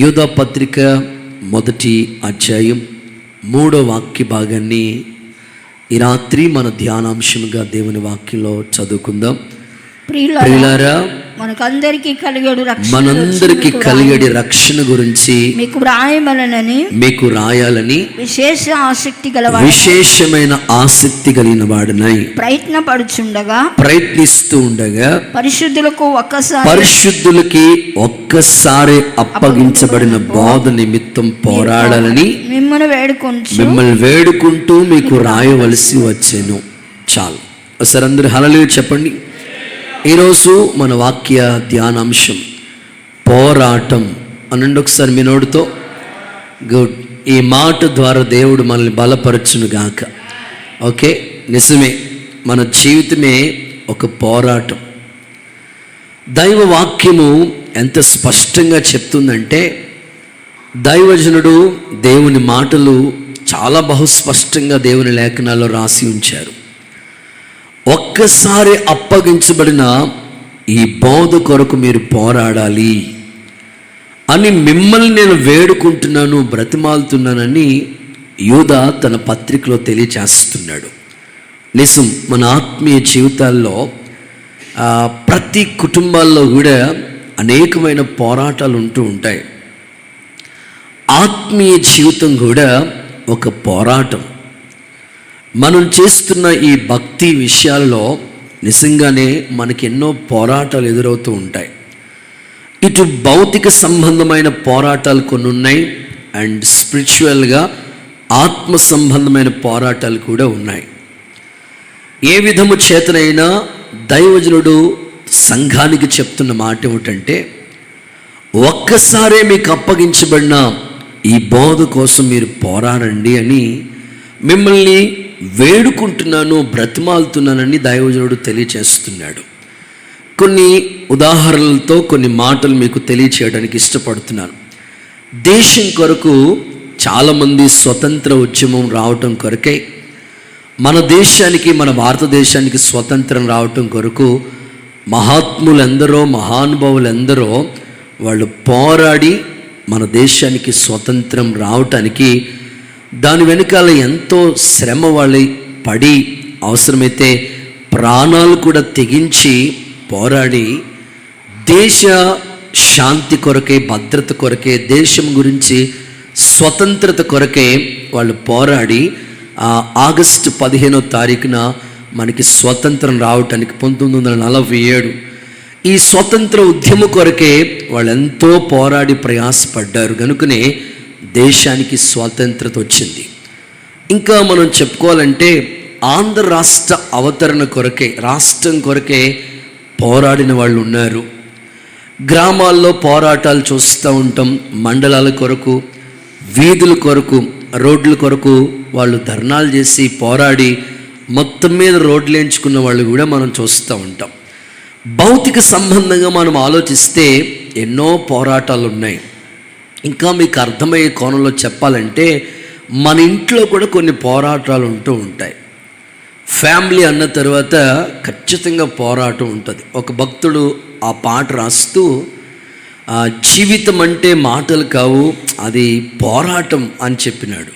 యూదా పత్రిక మొదటి అధ్యాయం 3వ వాక్య భాగాన్ని ఈ రాత్రి మన ధ్యానాంశంగా దేవుని వాక్యంలో చదువుకుందాం. ప్రియులారా, మనందరికీ కలిగేడు రక్షణ గురించి మీకు రాయాలని విశేషమైన ఆసక్తి కలిగిన వాడినై ప్రయత్నిస్తూ ఉండగా పరిశుద్ధులకి ఒక్కసారి అప్పగించబడిన బోధ నిమిత్తం పోరాడాలని మిమ్మల్ని వేడుకుంటూ మీకు రాయవలసి వచ్చాను. చాలు. ఒకసారి అందరూ హల్లెలూయా చెప్పండి. ఈరోజు మన వాక్య ధ్యానాంశం పోరాటం అనండి. ఒకసారి మీ నోటితో గుడ్. ఈ మాట ద్వారా దేవుడు మనల్ని బలపరచును గాక. ఓకే, నిజమే, మన జీవితమే ఒక పోరాటం. దైవ వాక్యము ఎంత స్పష్టంగా చెప్తుందంటే, దైవజనుడు దేవుని మాటలు చాలా బహుస్పష్టంగా దేవుని లేఖనాల్లో రాసి ఉంచారు. ఒక్కసారి అప్పగించబడిన ఈ బోధ కొరకు మీరు పోరాడాలి అని మిమ్మల్ని నేను వేడుకుంటున్నాను, బ్రతిమాలుతున్నానని యూదా తన పత్రికలో తెలియచేస్తున్నాడు. నిజం, మన ఆత్మీయ జీవితాల్లో ప్రతి కుటుంబాల్లో కూడా అనేకమైన పోరాటాలు ఉంటూ ఉంటాయి. ఆత్మీయ జీవితం కూడా ఒక పోరాటం. మనం చేస్తున్న ఈ భక్తి విషయాల్లో నిజంగానే మనకి ఎన్నో పోరాటాలు ఎదురవుతూ ఉంటాయి. ఇటు భౌతిక సంబంధమైన పోరాటాలు కొన్ని ఉన్నాయి, అండ్ స్పిరిచువల్గా ఆత్మ సంబంధమైన పోరాటాలు కూడా ఉన్నాయి. ఏ విధము చేతనైనా దైవజనుడు సంఘానికి చెప్తున్న మాట ఏమిటంటే, ఒక్కసారే మీకు అప్పగించబడిన ఈ బోధ కోసం మీరు పోరాడండి అని మిమ్మల్ని వేడుకుంటున్నాను, బ్రతిమాలుతున్నానని దైవజనుడు తెలియచేస్తున్నాడు. కొన్ని ఉదాహరణలతో కొన్ని మాటలు మీకు తెలియచేయడానికి ఇష్టపడుతున్నాను. దేశం కొరకు చాలామంది స్వతంత్ర ఉద్యమం రావటం కొరకే, మన దేశానికి, మన భారతదేశానికి స్వతంత్రం రావటం కొరకు మహాత్ములందరో, మహానుభావులందరో వాళ్ళు పోరాడి మన దేశానికి స్వతంత్రం రావటానికి దాని వెనకాల ఎంతో శ్రమ వాళ్ళు పడి, అవసరమైతే ప్రాణాలు కూడా తెగించి పోరాడి దేశ శాంతి కొరకే, భద్రత కొరకే, దేశం గురించి స్వతంత్రత కొరకే వాళ్ళు పోరాడి ఆగస్టు 15వ తారీఖున మనకి స్వతంత్రం రావటానికి 1947 ఈ స్వతంత్ర ఉద్యమ కొరకే వాళ్ళు ఎంతో పోరాడి ప్రయాసపడ్డారు. కనుకనే దేశానికి స్వాతంత్రత వచ్చింది. ఇంకా మనం చెప్పుకోవాలంటే ఆంధ్ర రాష్ట్ర అవతరణ కొరకే, రాష్ట్రం కొరకే పోరాడిన వాళ్ళు ఉన్నారు. గ్రామాల్లో పోరాటాలు చూస్తూ ఉంటాం. మండలాల కొరకు, వీధుల కొరకు, రోడ్ల కొరకు వాళ్ళు ధర్నాలు చేసి పోరాడి మొత్తం మీద రోడ్లు ఎంచుకున్న వాళ్ళు కూడా మనం చూస్తూ ఉంటాం. భౌతిక సంబంధంగా మనం ఆలోచిస్తే ఎన్నో పోరాటాలు ఉన్నాయి. ఇంకా మీకు అర్థమయ్యే కోణంలో చెప్పాలంటే మన ఇంట్లో కూడా కొన్ని పోరాటాలు ఉంటూ ఉంటాయి. ఫ్యామిలీ అన్న తర్వాత ఖచ్చితంగా పోరాటం ఉంటుంది. ఒక భక్తుడు ఆ పాట రాస్తూ, జీవితం అంటే మాటలు కావు, అది పోరాటం అని చెప్పినాడు.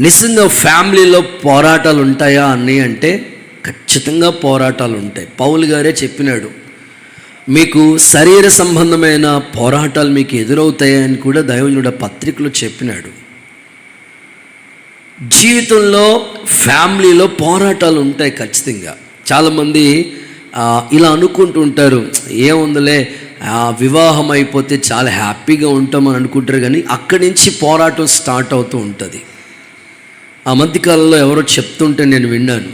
నిజంగా ఫ్యామిలీలో పోరాటాలు ఉంటాయా అని అంటే ఖచ్చితంగా పోరాటాలు ఉంటాయి. పౌలు గారే చెప్పినాడు, మీకు శరీర సంబంధమైన పోరాటాలు మీకు ఎదురవుతాయని కూడా దైవజనుడు పత్రికలో చెప్పినాడు. జీవితంలో, ఫ్యామిలీలో పోరాటాలు ఉంటాయి ఖచ్చితంగా. చాలామంది ఇలా అనుకుంటూ ఉంటారు, ఏముందిలే వివాహం అయిపోతే చాలా హ్యాపీగా ఉంటామని అనుకుంటారు. కానీ అక్కడి నుంచి పోరాటం స్టార్ట్ అవుతూ ఉంటుంది. ఆ మధ్యకాలంలో ఎవరో చెప్తుంటే నేను విన్నాను,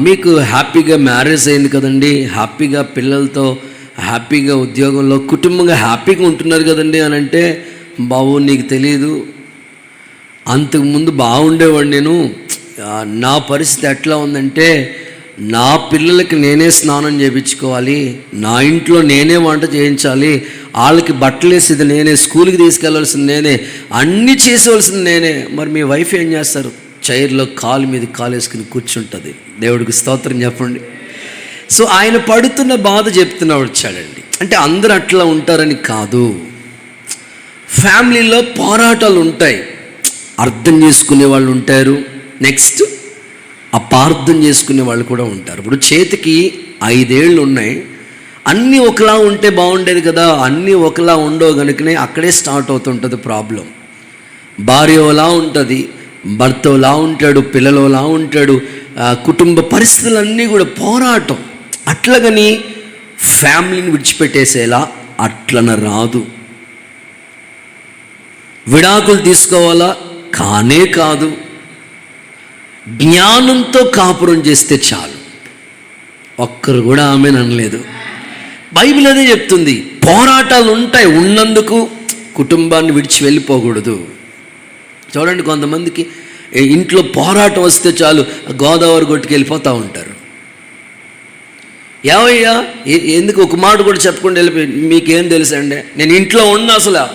మీకు హ్యాపీగా మ్యారేజ్ అయింది కదండి, హ్యాపీగా పిల్లలతో, హ్యాపీగా ఉద్యోగంలో, కుటుంబంగా హ్యాపీగా ఉంటున్నారు కదండి అని అంటే, బాబు నీకు తెలియదు, అంతకుముందు బాగుండేవాడు నేను. నా పరిస్థితి ఎట్లా ఉందంటే, నా పిల్లలకి నేనే స్నానం చేయించుకోవాలి, నా ఇంట్లో నేనే వంట చేయించాలి, వాళ్ళకి బట్టలు వేసేది నేనే, స్కూల్కి తీసుకెళ్ళవలసింది నేనే, అన్నీ చేసేవలసింది నేనే. మరి మీ వైఫ్ ఏం చేస్తారు? చైర్లో కాలు మీద కాలు వేసుకుని కూర్చుంటుంది. దేవుడికి స్తోత్రం చెప్పండి. సో ఆయన పడుతున్న బాధ చెప్తున్నా వచ్చాడండి. అంటే అందరూ అట్లా ఉంటారని కాదు. ఫ్యామిలీలో పోరాటాలు ఉంటాయి. అర్థం చేసుకునే వాళ్ళు ఉంటారు, నెక్స్ట్ అపార్థం చేసుకునే వాళ్ళు కూడా ఉంటారు. ఇప్పుడు చేతికి 5 ఏళ్ళు ఉన్నాయి, అన్నీ ఒకలా ఉంటే బాగుండేది కదా, అన్నీ ఒకలా ఉండవు కనుకనే అక్కడే స్టార్ట్ అవుతుంటుంది ప్రాబ్లం. భార్య ఓలా ఉంటుంది, భర్త ఓలా ఉంటాడు, పిల్లలు ఓలా ఉంటాడు, కుటుంబ పరిస్థితులన్నీ కూడా పోరాటం. అట్లగని ఫ్యామిలీని విడిచిపెట్టేసేలా అట్లన రాదు. విడాకులు తీసుకోవాలా కానే కాదు. జ్ఞానంతో కాపురం చేస్తే చాలు. ఒక్కరు కూడా ఆమెను అనలేదు. బైబిల్ అదే చెప్తుంది. పోరాటాలు ఉంటాయి, ఉన్నందుకు కుటుంబాన్ని విడిచి వెళ్ళిపోకూడదు. చూడండి, కొంతమందికి ఇంట్లో పోరాటం వస్తే చాలు గోదావరి గొట్టుకు వెళ్ళిపోతూ ఉంటారు. ఏవయ్యా ఎందుకు ఒక మాట కూడా చెప్పకుండా వెళ్ళిపోయి, మీకేం తెలుసండి, నేను ఇంట్లో ఉన్నా అసలు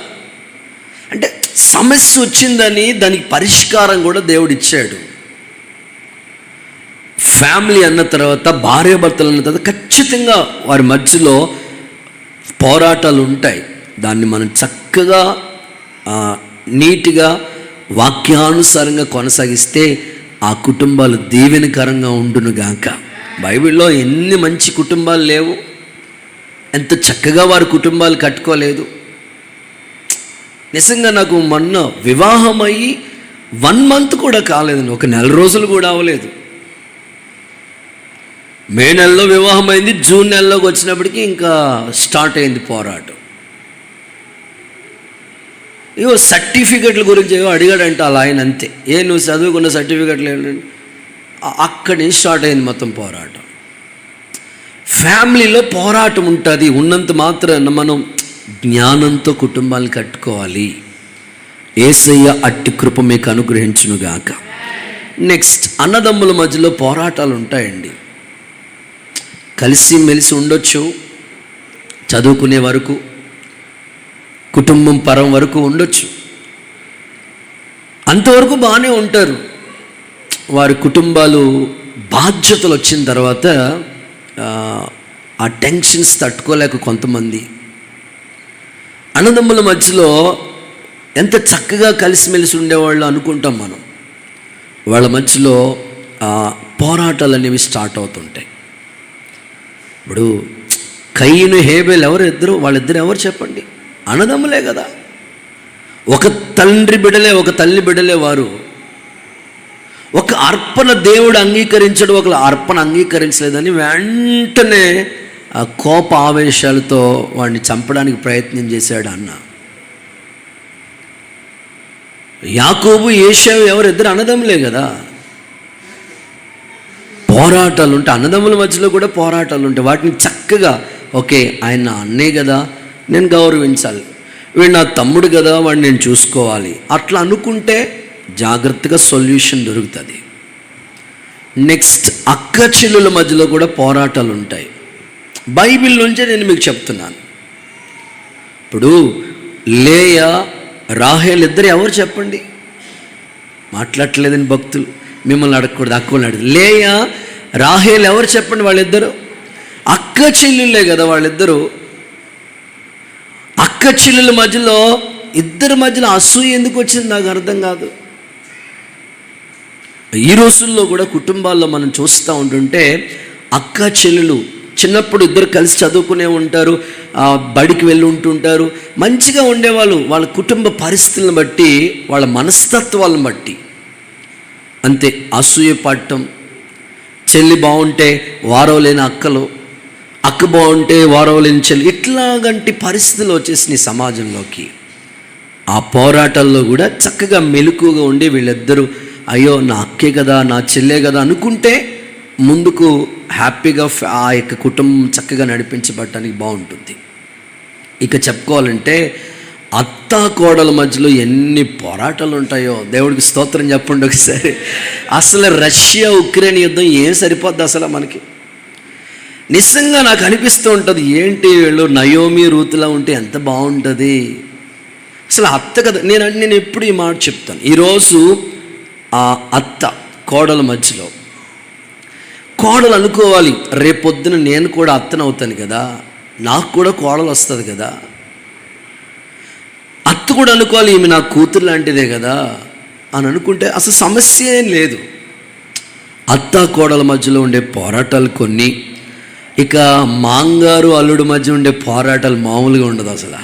అంటే సమస్య వచ్చిందని దానికి పరిష్కారం కూడా దేవుడు ఇచ్చాడు. ఫ్యామిలీ అన్న తర్వాత, భార్యాభర్తలు అన్న తర్వాత ఖచ్చితంగా వారి మధ్యలో పోరాటాలు ఉంటాయి. దాన్ని మనం చక్కగా నీట్గా వాక్యానుసారంగా కొనసాగిస్తే ఆ కుటుంబాలు దీవెనకరంగా ఉండునుగాక. బైబిల్లో ఎన్ని మంచి కుటుంబాలు లేవు, ఎంత చక్కగా వారి కుటుంబాలు కట్టుకోలేదు. నిజంగా నాకు మొన్న వివాహమయ్యి 1 month కూడా కాలేదు, ఒక 9 రోజులు కూడా అవ్వలేదు. మే నెలలో వివాహం అయింది, జూన్ నెలలోకి వచ్చినప్పటికీ ఇంకా స్టార్ట్ అయింది పోరాటం. ఇగో సర్టిఫికెట్ల గురించి ఏవో అడిగాడంట అలా ఆయన, అంతే. నువ్వు చదువుకున్న సర్టిఫికెట్లు ఏంటంటే అక్కడి నుంచి స్టార్ట్ అయింది మొత్తం పోరాటం. ఫ్యామిలీలో పోరాటం ఉంటుంది. ఉన్నంత మాత్రాన మనం జ్ఞానంతో కుటుంబాలు కట్టుకోవాలి. యేసయ్య అట్టి కృప మీకు అనుగ్రహించునుగాక. నెక్స్ట్, అన్నదమ్ముల మధ్యలో పోరాటాలు ఉంటాయండి. కలిసి మెలిసి ఉండొచ్చు, చదువుకునే వరకు, కుటుంబం పరం వరకు ఉండొచ్చు, అంతవరకు బాగానే ఉంటారు. వారి కుటుంబాలు బాధ్యతలు వచ్చిన తర్వాత ఆ టెన్షన్స్ తట్టుకోలేక కొంతమంది అన్నదమ్ముల మధ్యలో ఎంత చక్కగా కలిసిమెలిసి ఉండేవాళ్ళు అనుకుంటాం మనం, వాళ్ళ మధ్యలో పోరాటాలు అనేవి స్టార్ట్ అవుతుంటాయి. ఇప్పుడు కయ్యను హేబేల్ వాళ్ళిద్దరు ఎవరు చెప్పండి? అన్నదమ్ములే కదా. ఒక తండ్రి బిడ్డలే, ఒక తల్లి బిడ్డలే వారు. ఒక అర్పణ దేవుడు అంగీకరించడు, ఒక అర్పణ అంగీకరించలేదని వెంటనే ఆ కోప ఆవేశాలతో వాడిని చంపడానికి ప్రయత్నం చేశాడు అన్న. యాకోబు ఏశావు ఎవరిద్దరు అన్నదమ్ములే కదా. పోరాటాలు ఉంటాయి, అన్నదమ్ముల మధ్యలో కూడా పోరాటాలు ఉంటాయి. వాటిని చక్కగా, ఓకే ఆయన నా అన్నే కదా, నేను గౌరవించాలి, వీడు నా తమ్ముడు కదా, వాడిని నేను చూసుకోవాలి, అట్లా అనుకుంటే జాగ్రత్తగా సొల్యూషన్ దొరుకుతుంది. నెక్స్ట్, అక్క చెల్లుల మధ్యలో కూడా పోరాటాలు ఉంటాయి. బైబిల్ నుంచే నేను మీకు చెప్తున్నాను. ఇప్పుడు లేయా రాహేల్ ఇద్దరు ఎవరు చెప్పండి? మాట్లాడలేదని భక్తులు మిమ్మల్ని అడగకూడదు, అక్కని అడుగు. లేయా రాహేల్ ఎవరు చెప్పండి? వాళ్ళిద్దరు అక్క చెల్లెళ్ళే కదా వాళ్ళిద్దరూ. అక్క చెల్లెల మధ్యలో ఇద్దరి మధ్యలో అసూయ ఎందుకు వచ్చింది నాకు అర్థం కాదు. ఈ రోజుల్లో కూడా కుటుంబాల్లో మనం చూస్తూ ఉంటుంటే అక్క చెల్లెలు చిన్నప్పుడు ఇద్దరు కలిసి చదువుకునే ఉంటారు, బడికి వెళ్ళి ఉంటుంటారు, మంచిగా ఉండేవాళ్ళు. వాళ్ళ కుటుంబ పరిస్థితులను బట్టి, వాళ్ళ మనస్తత్వాలను బట్టి అంతే అసూయ పడటం. చెల్లి బాగుంటే వారవ లేని అక్కలు, అక్క బాగుంటే వారవ లేని చెల్లి, ఇట్లాగంటి పరిస్థితులు వచ్చేసినాయి సమాజంలోకి. ఆ పోరాటాల్లో కూడా చక్కగా మెలకుగా ఉండి వీళ్ళిద్దరూ అయ్యో నా అక్కే కదా, నా చెల్లే కదా అనుకుంటే ముందుకు హ్యాపీగా ఆ యొక్క కుటుంబం చక్కగా నడిపించబడటానికి బాగుంటుంది. ఇక చెప్పుకోవాలంటే అత్త కోడల మధ్యలో ఎన్ని పోరాటాలు ఉంటాయో దేవుడికి స్తోత్రం చెప్పండి ఒకసారి. అసలు రష్యా ఉక్రెయిన్ యుద్ధం ఏం సరిపోద్ది అసలు మనకి? నిజంగా నాకు అనిపిస్తూ ఉంటుంది, ఏంటి వీళ్ళు నయోమి రూతులా ఉంటే ఎంత బాగుంటుంది అసలు. అత్త కదా, నేను ఎప్పుడు ఈ మాట చెప్తాను. ఈరోజు ఆ అత్త కోడల మధ్యలో, కోడలు అనుకోవాలి రేపొద్దున నేను కూడా అత్తనవుతాను కదా, నాకు కూడా కోడలు వస్తుంది కదా. అత్త భర్త కూడా అనుకోవాలి, ఈమె నా కూతురు లాంటిదే కదా అని అనుకుంటే అసలు సమస్య ఏం లేదు. అత్త కోడల మధ్యలో ఉండే పోరాటాలు కొన్ని, ఇక మాంగారు అల్లుడి మధ్య ఉండే పోరాటాలు మామూలుగా ఉండదు అసలు.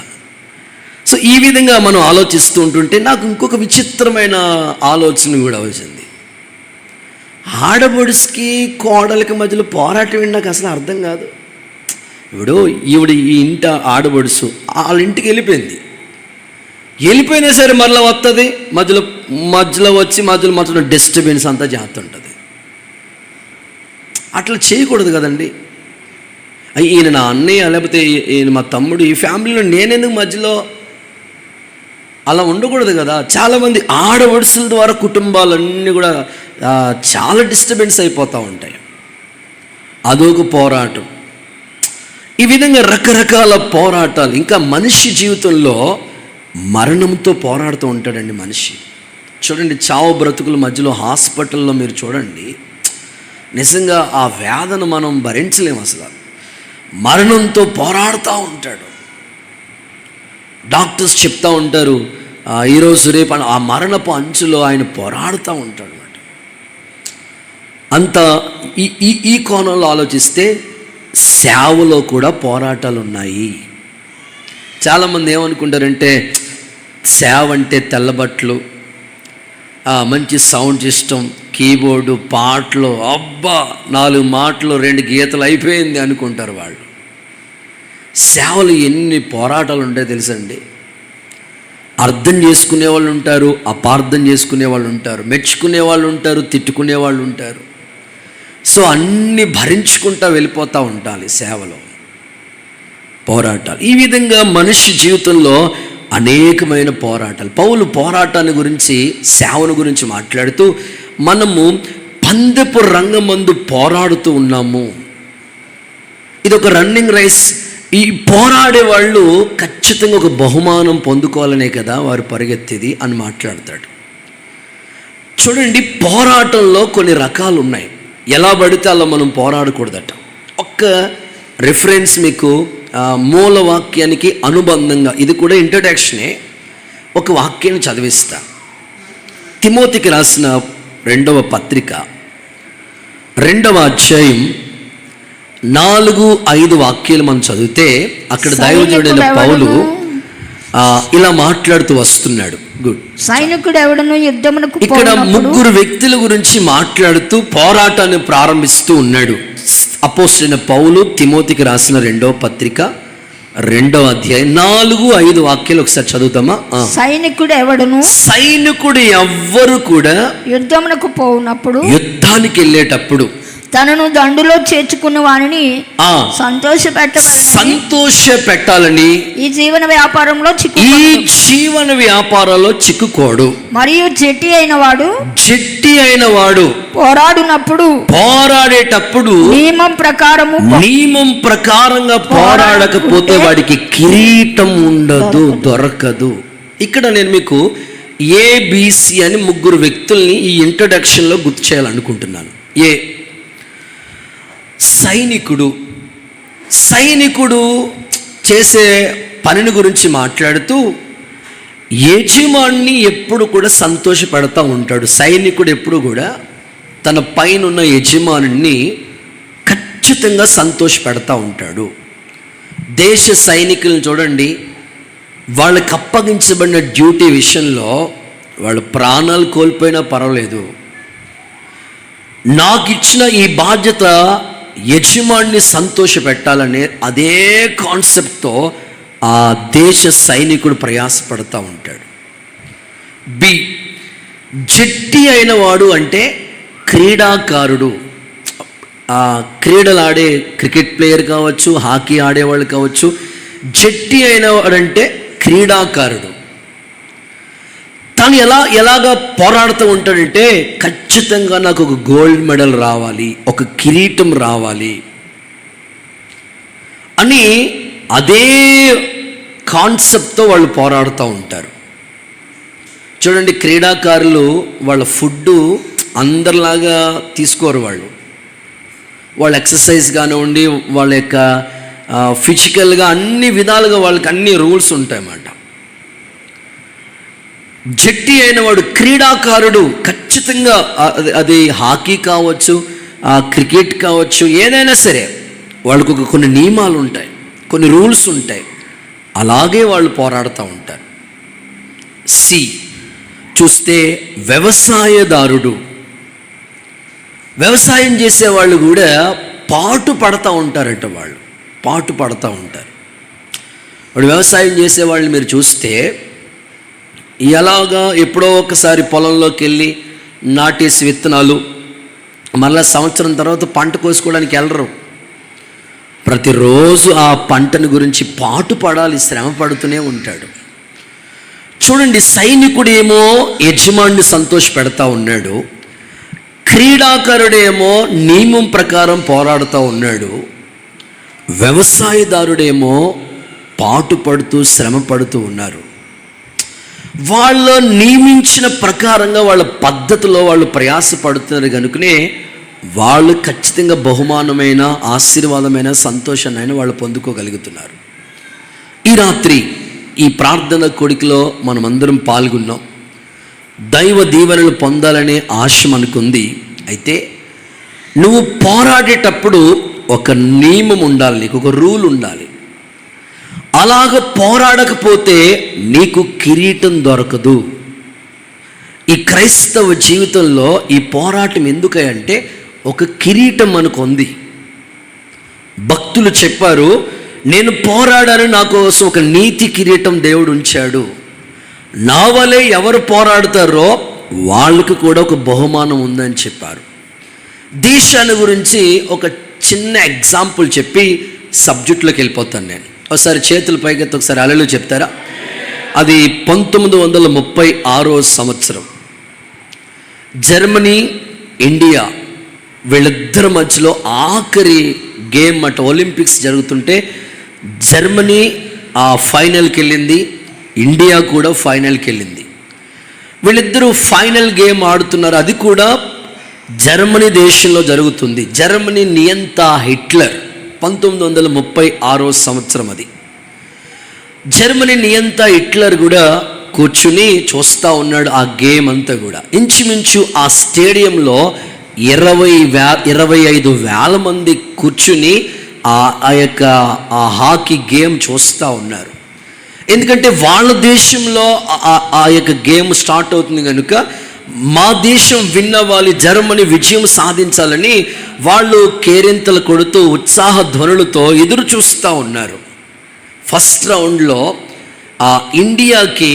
సో ఈ విధంగా మనం ఆలోచిస్తూ ఉంటుంటే నాకు ఇంకొక విచిత్రమైన ఆలోచన కూడా వచ్చింది. ఆడబడుసుకి కోడలికి మధ్యలో పోరాటం ఏంటి నాకు అసలు అర్థం కాదు. ఇప్పుడు ఈవిడ ఈ ఇంట ఆడబడుసు వాళ్ళ ఇంటికి వెళ్ళిపోయినా సరే మరలా వస్తుంది, మధ్యలో వచ్చి మధ్యలో డిస్టర్బెన్స్ అంతా చేస్తుంటుంది. అట్లా చేయకూడదు కదండి. ఈయన నా అన్నయ్య లేకపోతే ఈయన మా తమ్ముడు, ఈ ఫ్యామిలీలో నేనెందుకు మధ్యలో, అలా ఉండకూడదు కదా. చాలామంది ఆడవడుసుల ద్వారా కుటుంబాలన్నీ కూడా చాలా డిస్టర్బెన్స్ అయిపోతూ ఉంటాయి. అదొక పోరాటం. ఈ విధంగా రకరకాల పోరాటాలు. ఇంకా మనిషి జీవితంలో మరణంతో పోరాడుతూ ఉంటాడండి మనిషి. చూడండి, చావు బ్రతుకుల మధ్యలో హాస్పిటల్లో మీరు చూడండి, నిజంగా ఆ వేదన మనం భరించలేము అసలు. మరణంతో పోరాడుతూ ఉంటాడు. డాక్టర్స్ చెప్తూ ఉంటారు, ఈరోజు రేపు ఆ మరణపు అంచులో ఆయన పోరాడుతూ ఉంటాడు అన్నమాట. అంత ఈ కోణంలో ఆలోచిస్తే సేవలో కూడా పోరాటాలు ఉన్నాయి. చాలామంది ఏమనుకుంటారంటే సేవ అంటే తెల్లబట్లు, మంచి సౌండ్ సిస్టమ్, కీబోర్డు, పాటలు, అబ్బా 4 మాటలు 2 గీతలు అయిపోయింది అనుకుంటారు వాళ్ళు. సేవలు ఎన్ని పోరాటాలు ఉంటాయో తెలుసండి. అర్థం చేసుకునే వాళ్ళు ఉంటారు, అపార్థం చేసుకునే వాళ్ళు ఉంటారు, మెచ్చుకునే వాళ్ళు ఉంటారు, తిట్టుకునే వాళ్ళు ఉంటారు. సో అన్నీ భరించుకుంటూ వెళ్ళిపోతూ ఉండాలి సేవలో. పోరాటాలు ఈ విధంగా మనిషి జీవితంలో అనేకమైన పోరాటాలు. పౌలు పోరాటాన్ని గురించి, సేవను గురించి మాట్లాడుతూ మనము పందెపు రంగమందు పోరాడుతూ ఉన్నాము. ఇది ఒక రన్నింగ్ రేస్. ఈ పోరాడే వాళ్ళు ఖచ్చితంగా ఒక బహుమానం పొందుకోవాలనే కదా వారు పరిగెత్తేది అని మాట్లాడతాడు. చూడండి, పోరాటంలో కొన్ని రకాలు ఉన్నాయి. ఎలా పడితే అలా మనం పోరాడకూడదట. ఒక్క రిఫరెన్స్ మీకు మూల వాక్యానికి అనుబంధంగా, ఇది కూడా ఇంట్రడక్షనే, ఒక వాక్యాన్ని చదివిస్తా. తిమోతికి రాసిన 2వ పత్రిక 2వ అధ్యాయం 4-5 వాక్యాలు మనం చదివితే అక్కడ దైవజనుడైన పౌలు ఇలా మాట్లాడుతూ వస్తున్నాడు. గుడ్. సైనికుడు ఎవడను యుద్ధమునకు, ఇక్కడ 3 వ్యక్తుల గురించి మాట్లాడుతూ పోరాటాన్ని ప్రారంభిస్తూ ఉన్నాడు. అపోస్తలుడైన పౌలు తిమోతికి రాసిన 2వ పత్రిక 2వ అధ్యాయం 4-5 వాక్యాలు ఒకసారి చదువుతామా? సైనికుడు ఎవ్వరు కూడా యుద్ధమునకు పోవునప్పుడు, యుద్ధానికి వెళ్ళేటప్పుడు తనను దండులో చేర్చుకున్న వారిని సంతోషపెట్టాలని ఈ జీవన వ్యాపారంలో చిక్కుకోడు. మరియు జట్టి అయిన వాడు పోరాడేటప్పుడు నియమం ప్రకారంగా పోరాడకపోతే వాడికి కిరీటం ఉండదు, దొరకదు. ఇక్కడ నేను మీకు ABC అని 3 వ్యక్తుల్ని ఈ ఇంట్రడక్షన్లో గుర్తు చేయాలనుకుంటున్నాను. సైనికుడు చేసే పనిని గురించి మాట్లాడుతూ యజమాని ఎప్పుడు కూడా సంతోషపెడతా ఉంటాడు. సైనికుడు ఎప్పుడు కూడా తన పైన ఉన్న యజమానిని ఖచ్చితంగా సంతోషపెడతా ఉంటాడు. దేశ సైనికులను చూడండి, వాళ్ళకి అప్పగించబడిన డ్యూటీ విషయంలో వాళ్ళు ప్రాణాలు కోల్పోయినా పర్వాలేదు, నాకు ఇచ్చిన ఈ బాధ్యత యజమానిని సంతోషపెట్టాలనే అదే కాన్సెప్ట్తో ఆ దేశ సైనికుడు ప్రయాసపడతా ఉంటాడు. జట్టి అయిన వాడు అంటే క్రీడాకారుడు. క్రీడలు ఆడే క్రికెట్ ప్లేయర్ కావచ్చు, హాకీ ఆడేవాళ్ళు కావచ్చు. జట్టి అయిన వాడంటే క్రీడాకారుడు. తను ఎలాగా పోరాడుతూ ఉంటాడంటే ఖచ్చితంగా నాకు ఒక గోల్డ్ మెడల్ రావాలి, ఒక కిరీటం రావాలి అని అదే కాన్సెప్ట్తో వాళ్ళు పోరాడుతూ ఉంటారు. చూడండి, క్రీడాకారులు వాళ్ళ ఫుడ్ అందరిలాగా తీసుకోరు. వాళ్ళ ఎక్సర్సైజ్ కానివ్వండి, వాళ్ళ యొక్క ఫిజికల్గా అన్ని విధాలుగా వాళ్ళకి అన్ని రూల్స్ ఉంటాయన్నమాట. జట్టి అయిన వాడు, క్రీడాకారుడు ఖచ్చితంగా అది హాకీ కావచ్చు, క్రికెట్ కావచ్చు, ఏదైనా సరే వాళ్ళకు కొన్ని నియమాలు ఉంటాయి, కొన్ని రూల్స్ ఉంటాయి. అలాగే వాళ్ళు పోరాడుతూ ఉంటారు. సి చూస్తే వ్యవసాయదారుడు, వ్యవసాయం చేసేవాళ్ళు కూడా పాటు పడతా ఉంటారట. వాళ్ళు పాటు పడతా ఉంటారు. వాడు వ్యవసాయం చేసేవాళ్ళు మీరు చూస్తే ఎలాగా ఎప్పుడో ఒకసారి పొలంలోకి వెళ్ళి నాటేసి విత్తనాలు, మళ్ళీ సంవత్సరం తర్వాత పంట కోసుకోవడానికి వెళ్ళరు. ప్రతిరోజు ఆ పంటను గురించి పాటు పడాలి, శ్రమ పడుతూనే ఉంటాడు. చూడండి, సైనికుడేమో యజమాని సంతోష పెడతా ఉన్నాడు, క్రీడాకారుడేమో నియమం ప్రకారం పోరాడుతూ ఉన్నాడు, వ్యవసాయదారుడేమో పాటు పడుతూ శ్రమ పడుతూ ఉన్నారు. వాళ్ళు నియమించిన ప్రకారంగా వాళ్ళ పద్ధతిలో వాళ్ళు ప్రయాసపడుతున్నారు కనుకనే వాళ్ళు ఖచ్చితంగా బహుమానమైన, ఆశీర్వాదమైన, సంతోషాన్ని వాళ్ళు పొందుకోగలుగుతున్నారు. ఈ రాత్రి ఈ ప్రార్థన కొడుకులో మనమందరం పాల్గొన్నాం. దైవ దీవెనలు పొందాలనే ఆశ మనకుంది. అయితే నువ్వు పోరాడేటప్పుడు ఒక నియమం ఉండాలి, నీకు ఒక రూల్ ఉండాలి. అలాగ పోరాడకపోతే నీకు కిరీటం దొరకదు. ఈ క్రైస్తవ జీవితంలో ఈ పోరాటం ఎందుకంటే ఒక కిరీటం మనకు ఉంది. భక్తులు చెప్పారు, నేను పోరాడాను, నా కోసం ఒక నీతి కిరీటం దేవుడు ఉంచాడు. నా వలే ఎవరు పోరాడతారో వాళ్ళకి కూడా ఒక బహుమానం ఉందని చెప్పారు. దేశాన్ని గురించి ఒక చిన్న ఎగ్జాంపుల్ చెప్పి సబ్జెక్టులోకి వెళ్ళిపోతాను నేను. ఒకసారి చేతుల పైకెత్తి ఒకసారి అలలు చెప్తారా? అది 1936 సంవత్సరం. జర్మనీ, ఇండియా వీళ్ళిద్దరి మధ్యలో ఆఖరి గేమ్ అట. ఒలింపిక్స్ జరుగుతుంటే జర్మనీ ఆ ఫైనల్కి వెళ్ళింది, ఇండియా కూడా ఫైనల్కి వెళ్ళింది. వీళ్ళిద్దరూ ఫైనల్ గేమ్ ఆడుతున్నారు. అది కూడా జర్మనీ దేశంలో జరుగుతుంది. జర్మనీ నియంత హిట్లర్. 1936 సంవత్సరం అది. జర్మనీ నియంత హిట్లర్ కూడా కూర్చుని చూస్తూ ఉన్నాడు ఆ గేమ్ అంతా కూడా. ఇంచుమించు ఆ స్టేడియంలో 25,000 మంది కూర్చుని ఆ యొక్క హాకీ గేమ్ చూస్తూ ఉన్నారు. ఎందుకంటే వాళ్ళ దేశంలో ఆ యొక్క గేమ్ స్టార్ట్ అవుతుంది కనుక మా దేశం విన్ అవ్వాలి, జర్మనీ విజయం సాధించాలని వాళ్ళు కేరింతలు కొడుతూ ఉత్సాహ ధ్వనులతో ఎదురు చూస్తూ ఉన్నారు. ఫస్ట్ రౌండ్లో ఇండియాకి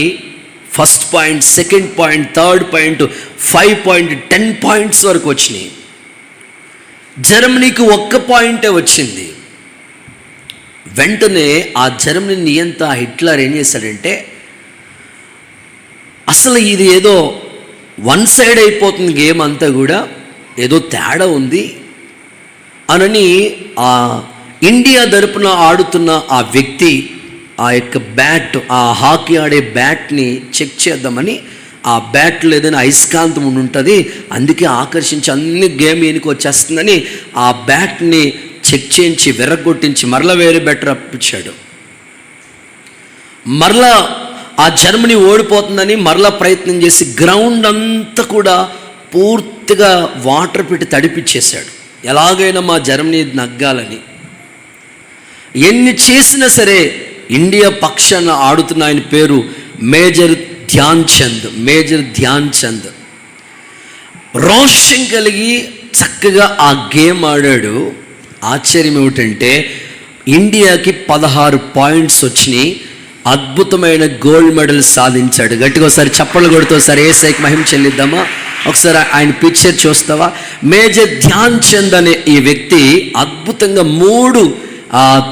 first point, second point, third point, 5 point, 10 points వరకు వచ్చినాయి. జర్మనీకి 1 పాయింటే వచ్చింది. వెంటనే ఆ జర్మనీ నియంత హిట్లర్ ఏం చేశాడంటే, అసలు ఇది ఏదో వన్ సైడ్ అయిపోతుంది గేమ్ అంతా కూడా, ఏదో తేడా ఉంది అనని ఆ ఇండియా తరపున ఆడుతున్న ఆ వ్యక్తి ఆ యొక్క బ్యాట్, ఆ హాకీ ఆడే బ్యాట్ని చెక్ చేద్దామని ఆ బ్యాట్లో ఏదైనా అయస్కాంతం ఉంటుంది, అందుకే ఆకర్షించి అన్ని గేమ్ ఈయనకి వచ్చేస్తుందని ఆ బ్యాట్ని చెక్ చేయించి విరగొట్టించి మరలా వేరే బ్యాట్ రప్పించాడు. మరలా ఆ జర్మనీ ఓడిపోతుందని మరలా ప్రయత్నం చేసి గ్రౌండ్ అంతా కూడా పూర్తిగా వాటర్ పెట్టి తడిపిచ్చేశాడు, ఎలాగైనా మా జర్మనీ నగ్గాలని. ఎన్ని చేసినా సరే ఇండియా పక్షాన ఆడుతున్న ఆయన పేరు మేజర్ ధ్యాన్ చంద్. రోషం కలిగి చక్కగా ఆ గేమ్ ఆడాడు. ఆశ్చర్యం ఏమిటంటే ఇండియాకి 16 పాయింట్స్ వచ్చినాయి. అద్భుతమైన గోల్డ్ మెడల్ సాధించాడు. గట్టిగా ఒకసారి చప్పలు కొడుతూ ఒకసారి యేసయ్యకి మహిమ చెల్లిద్దామా? ఒకసారి ఆయన పిక్చర్ చూస్తావా? మేజర్ ధ్యాన్ చంద్ అనే ఈ వ్యక్తి అద్భుతంగా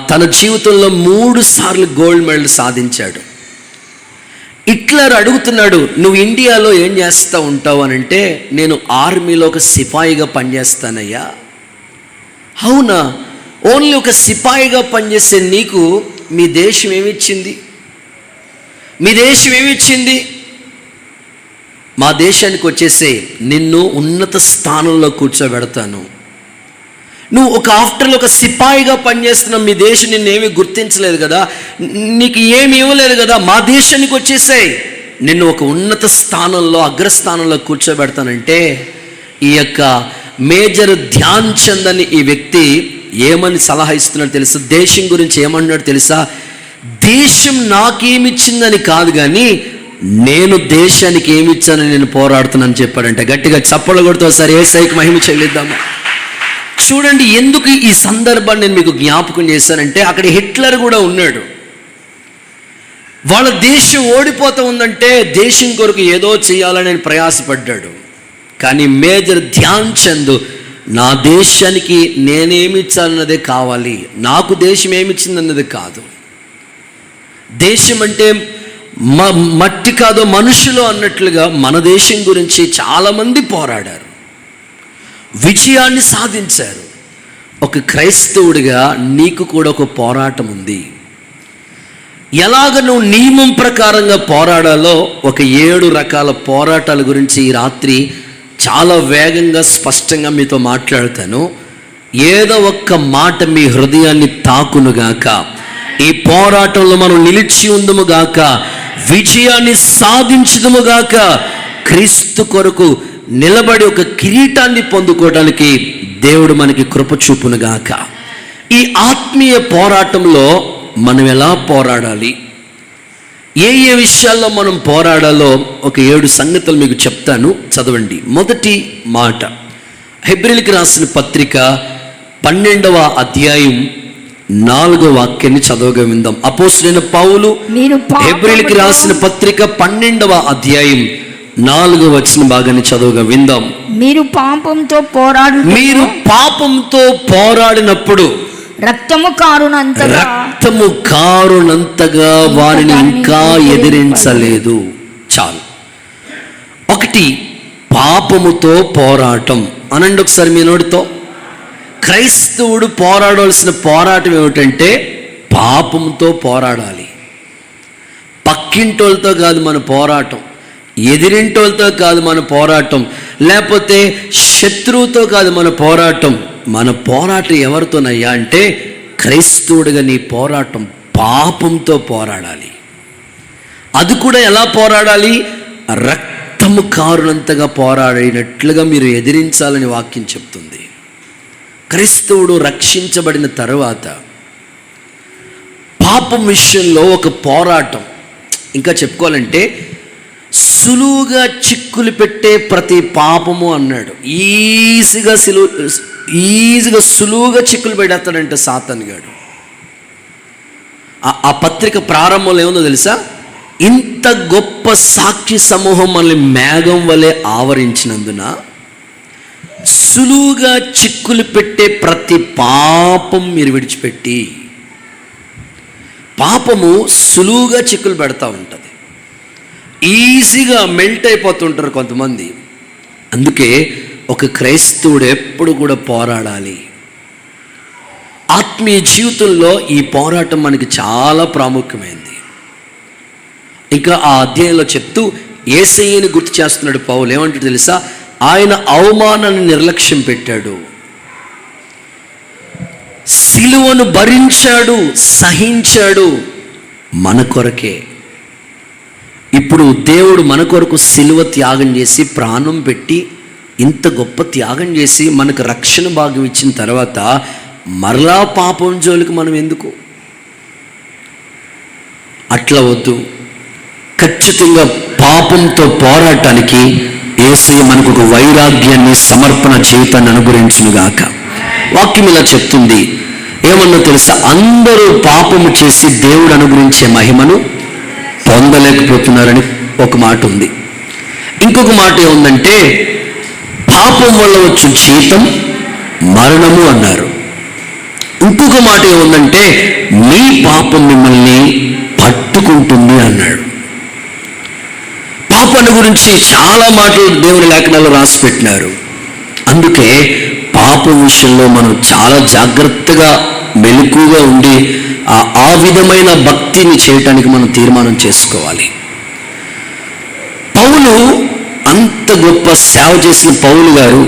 తన జీవితంలో 3 సార్లు గోల్డ్ మెడల్ సాధించాడు. హిట్లర్ అడుగుతున్నాడు, నువ్వు ఇండియాలో ఏం చేస్తూ ఉంటావు అని అంటే, నేను ఆర్మీలో ఒక సిపాయిగా పనిచేస్తానయ్యా. అవునా? ఓన్లీ ఒక సిపాయిగా పనిచేసే నీకు మీ దేశం ఏమిచ్చింది? మీ దేశం ఏమిచ్చింది? మా దేశానికి వచ్చేసే నిన్ను ఉన్నత స్థానంలో కూర్చోబెడతాను. నువ్వు ఆఫ్టర్లో ఒక సిపాయిగా పనిచేస్తున్నావు, మీ దేశం నిన్నేమీ గుర్తించలేదు కదా, నీకు ఏమి ఇవ్వలేదు కదా, మా దేశానికి వచ్చేసాయి, నిన్ను ఒక ఉన్నత స్థానంలో అగ్రస్థానంలో కూర్చోబెడతానంటే ఈ యొక్క మేజర్ ధ్యాన్ చంద్ అని ఈ వ్యక్తి ఏమని సలహా ఇస్తున్నాడు తెలుసా? దేశం గురించి ఏమన్నాడు తెలుసా? దేశం నాకేమిచ్చిందని కాదు కానీ నేను దేశానికి ఏమిచ్చానని నేను పోరాడుతున్నాను చెప్పాడంటే. గట్టిగా చప్పలు కొడుతూ ఒకసారి యేసయ్యకి మహిమ చెల్లిద్దాము. చూడండి, ఎందుకు ఈ సందర్భాన్ని నేను మీకు జ్ఞాపకం చేశానంటే అక్కడ హిట్లర్ కూడా ఉన్నాడు. వాళ్ళ దేశం ఓడిపోతూ ఉందంటే దేశం కొరకు ఏదో చేయాలని నేను ప్రయాసపడ్డాడు. కానీ మేజర్ ధ్యాన్ చంద్ నా దేశానికి నేనేమిచ్చాలన్నదే కావాలి, నాకు దేశం ఏమిచ్చిందన్నది కాదు. దేశం అంటే మట్టి కాదో మనుషులు అన్నట్లుగా మన దేశం గురించి చాలామంది పోరాడారు, విజయాన్ని సాధించారు. ఒక క్రైస్తవుడిగా నీకు కూడా ఒక పోరాటం ఉంది. ఎలాగ నువ్వు నియమం ప్రకారంగా పోరాడాలో ఒక 7 రకాల పోరాటాల గురించి ఈ రాత్రి చాలా వేగంగా స్పష్టంగా మీతో మాట్లాడతాను. ఏదో ఒక్క మాట మీ హృదయాన్ని తాకునుగాక. ఈ పోరాటంలో మనం నిలిచి ఉందుముగాక, విజయాన్ని సాధించుదుముగాక, క్రీస్తు కొరకు నిలబడి ఒక కిరీటాన్ని పొందుకోవడానికి దేవుడు మనకి కృప చూపునుగాక. ఈ ఆత్మీయ పోరాటంలో మనం ఎలా పోరాడాలి, ఏ విషయాల్లో మనం పోరాడాలో ఒక 7 సంగతులు మీకు చెప్తాను, చదవండి. మొదటి మాట, హెబ్రీయులకు రాసిన పత్రిక 12వ అధ్యాయం 4వ వాక్యాన్ని చదవగా విందాం. అపోస్తలుడైన పౌలు హెబ్రీయులకు రాసిన పత్రిక 12వ అధ్యాయం 4వ వచన భాగాన్ని చదవగా విందాం. మీరు పాపంతో పోరాడినప్పుడు రక్తము కారునంతగా వారిని ఇంకా ఎదిరించలేదు. చాలు. ఒకటి, పాపముతో పోరాటం అనండి ఒకసారి మీ నోటితో. క్రైస్తవుడు పోరాడవలసిన పోరాటం ఏమిటంటే పాపంతో పోరాడాలి. పక్కింటోళ్ళతో కాదు మన పోరాటం, ఎదిరింటోళ్ళతో కాదు మన పోరాటం, లేకపోతే శత్రువుతో కాదు మన పోరాటం. మన పోరాటం ఎవరితోనయ్యా అంటే క్రైస్తవుడిగా నీ పోరాటం పాపంతో పోరాడాలి. అది కూడా ఎలా పోరాడాలి? రక్తము కారునంతగా పోరాడినట్లుగా మీరు ఎదిరించాలని వాక్యం చెప్తుంది. క్రైస్తవుడు రక్షించబడిన తర్వాత పాపం విషయంలో ఒక పోరాటం, ఇంకా చెప్పుకోవాలంటే సులువుగా చిక్కులు పెట్టే ప్రతి పాపము అన్నాడు. ఈజీగా సులువుగా చిక్కులు పెడతాడంటే సాతాను గాడు. ఆ పత్రిక ప్రారంభంలో ఏముందో తెలుసా? ఇంత గొప్ప సాక్షి సమూహం మనల్ని మేఘం వలె ఆవరించినందున సులువుగా చిక్కులు పెట్టే ప్రతి పాపం మీరు విడిచిపెట్టి, పాపము సులువుగా చిక్కులు పెడతా ఉంటుంది, ఈజీగా మెల్ట్ అయిపోతుంటారు కొంతమంది. అందుకే ఒక క్రైస్తవుడు ఎప్పుడు కూడా పోరాడాలి. ఆత్మీయ జీవితంలో ఈ పోరాటం మనకి చాలా ప్రాముఖ్యమైనది. ఇంకా ఆ అధ్యాయంలో చెప్తూ యేసయ్యని గుర్తు చేస్తున్నాడు పౌలు. ఏమంటాడు తెలుసా? ఆయన అవమానాన్ని నిర్లక్ష్యం పెట్టాడు, సిలువను భరించాడు, సహించాడు మన కొరకే. ఇప్పుడు దేవుడు మన కొరకు సిలువ త్యాగం చేసి ప్రాణం పెట్టి ఇంత గొప్ప త్యాగం చేసి మనకు రక్షణ భాగ్యం ఇచ్చిన తర్వాత మరలా పాపం జోలికి మనం ఎందుకు? అట్లా వద్దు. ఖచ్చితంగా పాపంతో పోరాటానికి యేసయ్య మనకు ఒక వైరాగ్యాన్ని, సమర్పణ జీవితాన్ని అనుగ్రహించునుగాక. వాక్యం ఇలా చెప్తుంది. ఏమన్నా తెలుసా? అందరూ పాపము చేసి దేవుడు అనుగ్రహించే మహిమను పొందలేకపోతున్నారని ఒక మాట ఉంది. ఇంకొక మాట ఏముందంటే పాపం వల్ల వచ్చే జీతం మరణము అన్నారు. ఇంకొక మాట ఏముందంటే మీ పాపం మిమ్మల్ని పట్టుకుంటుంది అన్నాడు. పాపాన్ని గురించి చాలా మాటలు దేవుని లేఖనాల్లో రాసి పెట్టినారు. అందుకే పాపం విషయంలో మనం చాలా జాగ్రత్తగా మెలకుగా ఉండి ఆ విధమైన భక్తిని చేయటానికి మనం తీర్మానం చేసుకోవాలి. పౌలు, అంత గొప్ప సేవ చేసిన పౌలు గారు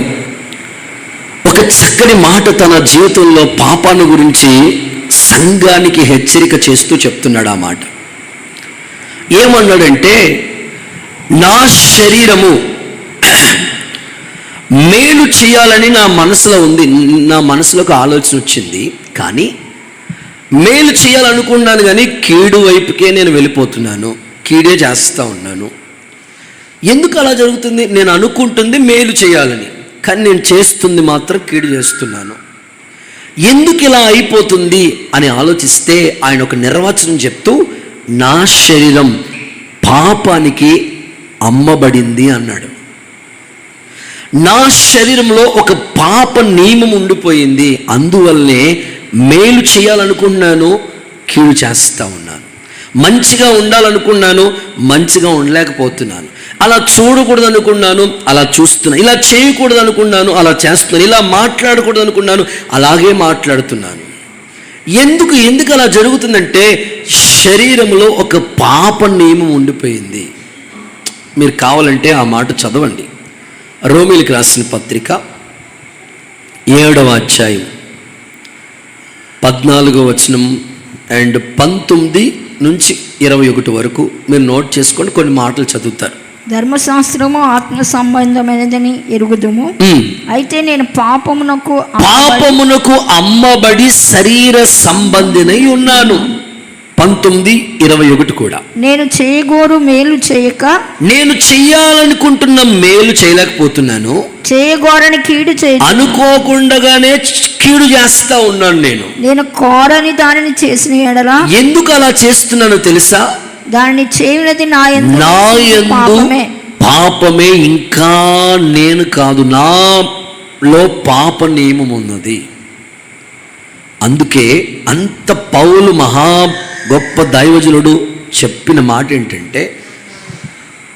ఒక చక్కని మాట తన జీవితంలో పాపాన్ని గురించి సంఘానికి హెచ్చరిక చేస్తూ చెప్తున్నాడు. ఆ మాట ఏమన్నాడంటే, నా శరీరము మేలు చేయాలని నా మనసులో ఉంది, నా మనసులోకి ఆలోచన వచ్చింది, కానీ మేలు చేయాలనుకున్నాను కానీ కీడు వైపుకే నేను వెళ్ళిపోతున్నాను, కీడే చేస్తూ ఉన్నాను. ఎందుకు అలా జరుగుతుంది? నేను అనుకుంటుంది మేలు చేయాలని, కానీ నేను చేస్తుంది మాత్రం కీడు చేస్తున్నాను. ఎందుకు ఇలా అయిపోతుంది అని ఆలోచిస్తే ఆయన ఒక నిర్వచనం చెప్తూ, నా శరీరం పాపానికి అమ్మబడింది అన్నాడు. నా శరీరంలో ఒక పాప నియమం ఉండిపోయింది, అందువల్లనే మేలు చేయాలనుకున్నాను, కీడు చేస్తూ ఉన్నాను. మంచిగా ఉండాలనుకున్నాను, మంచిగా ఉండలేకపోతున్నాను. అలా చూడకూడదు అనుకున్నాను, అలా చూస్తున్నాను. ఇలా చేయకూడదు అనుకున్నాను, అలా చేస్తున్నాను. ఇలా మాట్లాడకూడదు అనుకున్నాను, అలాగే మాట్లాడుతున్నాను. ఎందుకు అలా జరుగుతుందంటే శరీరంలో ఒక పాప నియమం ఉండిపోయింది. మీరు కావాలంటే ఆ మాట చదవండి. రోమీలకు రాసిన పత్రిక 7వ అధ్యాయం 14వ వచనం అండ్ 19 నుంచి 21 వరకు మీరు నోట్ చేసుకోండి. కొన్ని మాటలు చదువుతారు. ధర్మశాస్త్రము ఆత్మ సంబంధమైనదని ఎరుగుదుము, అయితే నేను పాపమునకు అమ్మబడి శరీర సంబంధినై ఉన్నాను. 19:21 కూడా. నేను చేయగోరు మేలు చేయక, నేను చెయ్యాలనుకుంటున్న మేలు చేయలేకపోతున్నాను, చేయగోరని కీడు చేయ అనుకోకుండానే కీడు చేస్తా ఉన్నాను. నేను కోరని దానిని చేసిన ఎడల ఎందుకు అలా చేస్తున్నానో తెలుసా? దానిని చేయనది నా యందు పాపమే, ఇంకా నేను కాదు, నాలో పాప నియమం ఉన్నది. అందుకే అంత పౌలు మహా గొప్ప దైవజనుడు చెప్పిన మాట ఏంటంటే,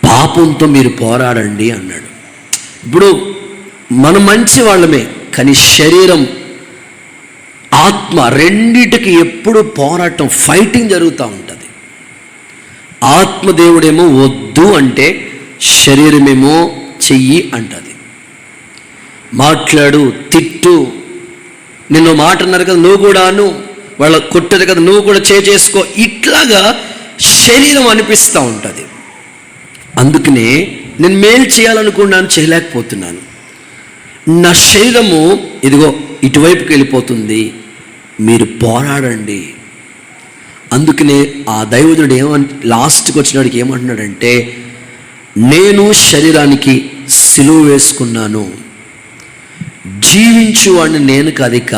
పాపంతో మీరు పోరాడండి అన్నాడు. ఇప్పుడు మనం మంచి వాళ్ళమే, కానీ శరీరం ఆత్మ రెండిటికి ఎప్పుడు పోరాటం, ఫైటింగ్ జరుగుతూ ఉంటుంది. ఆత్మదేవుడేమో వద్దు అంటే, శరీరమేమో చెయ్యి అంటది. మాట్లాడు, తిట్టు, నిన్ను మాట అన్నారు కదా నువ్వు కూడాను, వాళ్ళ కొట్టదు కదా నువ్వు కూడా చేసుకో, ఇట్లాగా శరీరం అనిపిస్తూ ఉంటుంది. అందుకనే నేను మేలు చేయాలనుకున్నాను, చేయలేకపోతున్నాను. నా శరీరము ఇదిగో ఇటువైపుకి వెళ్ళిపోతుంది, మీరు పోరాడండి. అందుకనే ఆ దైవజనుడు లాస్ట్కి వచ్చినవాడికి ఏమంటున్నాడంటే, నేను శరీరానికి సిలువ వేసుకున్నాను, జీవించువాడిని నేను కాదిక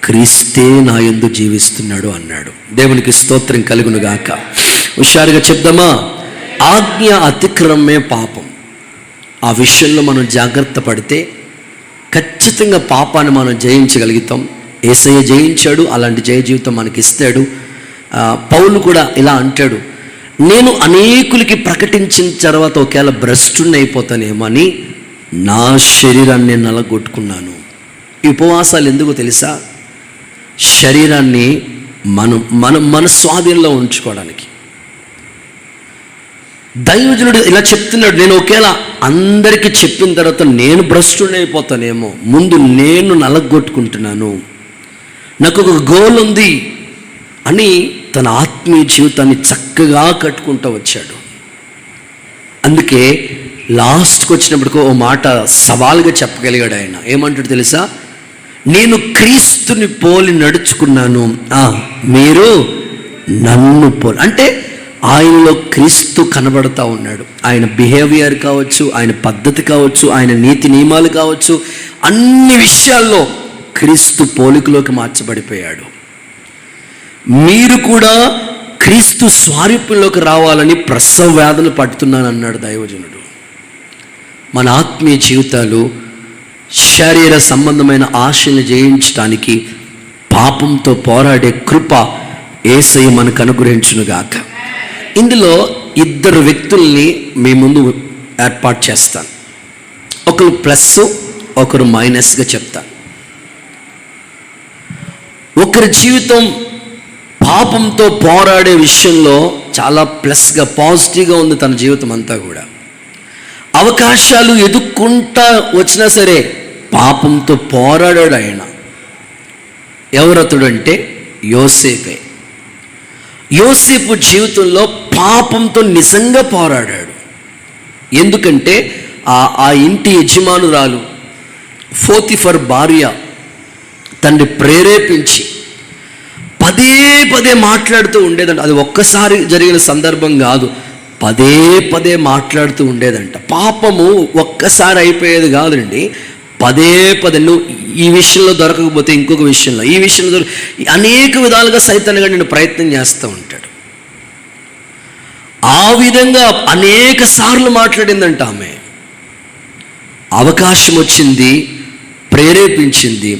క్రీస్తే నా యందు జీవిస్తున్నాడు అన్నాడు. దేవునికి స్తోత్రం కలుగును గాక. హుషారుగా చెప్దామా? ఆజ్ఞ అతిక్రమమే పాపం. ఆ విషయంలో మనం జాగ్రత్త పడితే ఖచ్చితంగా పాపాన్ని మనం జయించగలుగుతాం. యేసయ్య జయించాడు, అలాంటి జయ జీవితం మనకి ఇస్తాడు. పౌలు కూడా ఇలా అంటాడు, నేను అనేకులకి ప్రకటించిన తర్వాత ఒకవేళ భ్రష్టుని అయిపోతానేమని నా శరీరాన్ని నేను నలగొట్టుకున్నాను. ఈ ఉపవాసాలు ఎందుకో తెలుసా? శరీరాన్ని మన స్వాధీనంలో ఉంచుకోవడానికి. దైవజనుడు ఇలా చెప్తున్నాడు, నేను ఒకవేళ అందరికీ చెప్పిన తర్వాత నేను భ్రష్టుని అయిపోతానేమో, ముందు నేను నలగొట్టుకుంటున్నాను, నాకు ఒక గోల్ ఉంది అని తన ఆత్మీయ జీవితాన్ని చక్కగా కట్టుకుంటూ వచ్చాడు. అందుకే లాస్ట్కి వచ్చినప్పటికీ ఓ మాట సవాల్గా చెప్పగలిగాడు ఆయన. ఏమంటాడు తెలుసా? నేను క్రీస్తుని పోలి నడుచుకున్నాను, మీరు నన్ను పోలి. అంటే ఆయనలో క్రీస్తు కనబడతా ఉన్నాడు. ఆయన బిహేవియర్ కావచ్చు, ఆయన పద్ధతి కావచ్చు, ఆయన నీతి నియమాలు కావచ్చు, అన్ని విషయాల్లో క్రీస్తు పోలికలోకి మార్చబడిపోయాడు. మీరు కూడా క్రీస్తు స్వారూప్యంలోకి రావాలని ప్రసవ వేదనలు పడుతున్నాను అన్నాడు దైవజనుడు. మన ఆత్మీయ జీవితాలు శరీర సంబంధమైన ఆశలను జయించడానికి పాపంతో పోరాడే కృప యేసయ్య మనకు అనుగ్రహించునుగాక. ఇందులో 2 వ్యక్తుల్ని మీ ముందు ఏర్పాటు చేస్తాను. ఒకరు ప్లస్, ఒకరు మైనస్గా చెప్తాను. ఒకరి జీవితం పాపంతో పోరాడే విషయంలో చాలా ప్లస్గా, పాజిటివ్గా ఉంది తన జీవితం అంతా కూడా. అవకాశాలు ఎదుక్కుంటా వచ్చినా సరే పాపంతో పోరాడాడు ఆయన. ఎవరతడు అంటే యోసేపే. యోసేపు జీవితంలో పాపంతో నిజంగా పోరాడాడు. ఎందుకంటే ఆ ఇంటి యజమానురాలు పోతీఫర్ భార్య తనని ప్రేరేపించి పదే పదే మాట్లాడుతూ ఉండేదంట. అది ఒక్కసారి జరిగిన సందర్భం కాదు, పదే పదే మాట్లాడుతూ ఉండేదంట. పాపము ఒక్కసారి అయిపోయేది కాదండి, పదే పదే. నువ్వు ఈ విషయంలో దొరకకపోతే ఇంకొక విషయంలో, ఈ విషయంలో అనేక విధాలుగా సైతాన్గా నేను ప్రయత్నం చేస్తూ ఉంటాడు. ఆ విధంగా అనేక సార్లు మాట్లాడిందంట ఆమె. అవకాశం వచ్చింది, ప్రేరేపించింది,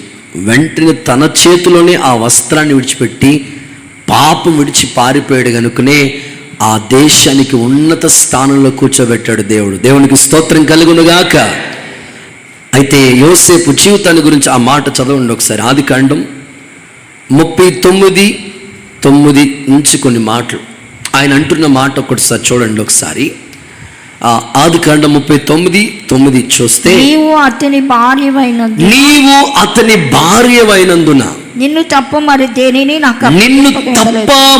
వెంటనే తన చేతిలోనే ఆ వస్త్రాన్ని విడిచిపెట్టి పాపం విడిచి పారిపోయాడు కనుకనే ఆ దేశానికి ఉన్నత స్థానంలో కూర్చోబెట్టాడు దేవుడు. దేవునికి స్తోత్రం కలుగునుగాక. అయితే యోసేపు జీవితాన్ని గురించి ఆ మాట చదవండి ఒకసారి. ఆదికాండం 39:9 నుంచి కొన్ని మాటలు ఆయన అంటున్న మాట ఒకటిసారి చూడండి ఒకసారి. ఆదికాండం 39:9 చూస్తే, నీవు అతని భార్యవైనందున నిన్ను తప్ప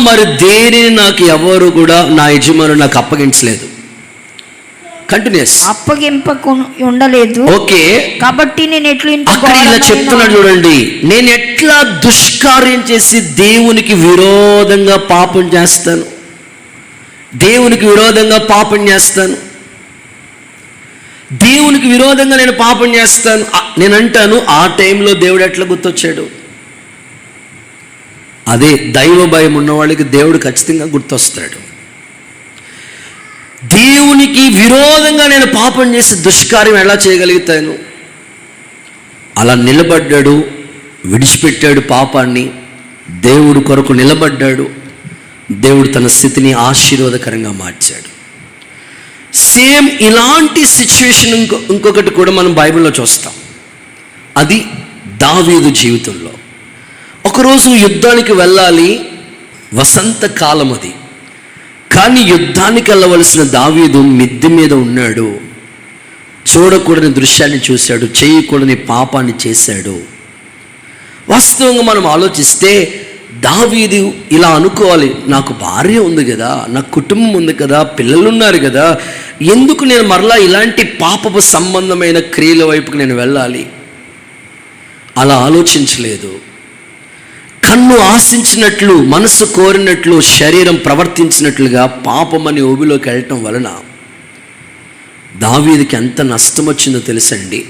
మరి దేనిని నాకు ఎవరు కూడా నా యజమాను నాకు అప్పగించలేదు. కంటిన్యూస్ అప్పగింపకు ఉండలేదు. ఓకే, కాబట్టి నేను అక్కడ ఇలా చెప్తున్నాడు చూడండి, నేను ఎట్లా దుష్కార్యం చేసి దేవునికి విరోధంగా పాపం చేస్తాను, దేవునికి విరోధంగా పాపం చేస్తాను, దేవునికి విరోధంగా నేను పాపం చేస్తాను. నేను అంటాను, ఆ టైంలో దేవుడు ఎట్లా గుర్తొచ్చాడు? అదే దైవ భయం ఉన్న వాళ్ళకి దేవుడు ఖచ్చితంగా గుర్తొస్తాడు. దేవునికి విరోధంగా నేను పాపం చేసి దుష్కార్యం ఎలా చేయగలుగుతాను? అలా నిలబడ్డాడు, విడిచిపెట్టాడు పాపాన్ని, దేవుడు కొరకు నిలబడ్డాడు. దేవుడు తన స్థితిని ఆశీర్వాదకరంగా మార్చాడు. సేమ్ ఇలాంటి సిచ్యువేషన్ ఇంకొకటి కూడా మనం బైబిల్లో చూస్తాం. అది దావీదు జీవితంలో. ఒకరోజు యుద్ధానికి వెళ్ళాలి, వసంతకాలం అది. కానీ యుద్ధానికి వెళ్ళవలసిన దావీదు మిద్దె మీద ఉన్నాడు. చూడకూడని దృశ్యాన్ని చూశాడు, చేయకూడని పాపాన్ని చేశాడు. వాస్తవంగా మనం ఆలోచిస్తే దావీదు ఇలా అనుకోవాలి, నాకు భార్య ఉంది కదా, నాకు కుటుంబం ఉంది కదా, పిల్లలు ఉన్నారు కదా, ఎందుకు నేను మరలా ఇలాంటి పాపపు సంబంధమైన క్రియల వైపుకు నేను వెళ్ళాలి? అలా ఆలోచించలేదు. కన్ను ఆశించినట్లు, మనసు కోరినట్లు, శరీరం ప్రవర్తించినట్లుగా పాపమని ఊబిలోకి వెళ్ళటం వలన దావీదుకి ఎంత నష్టం వచ్చిందో తెలుసండి.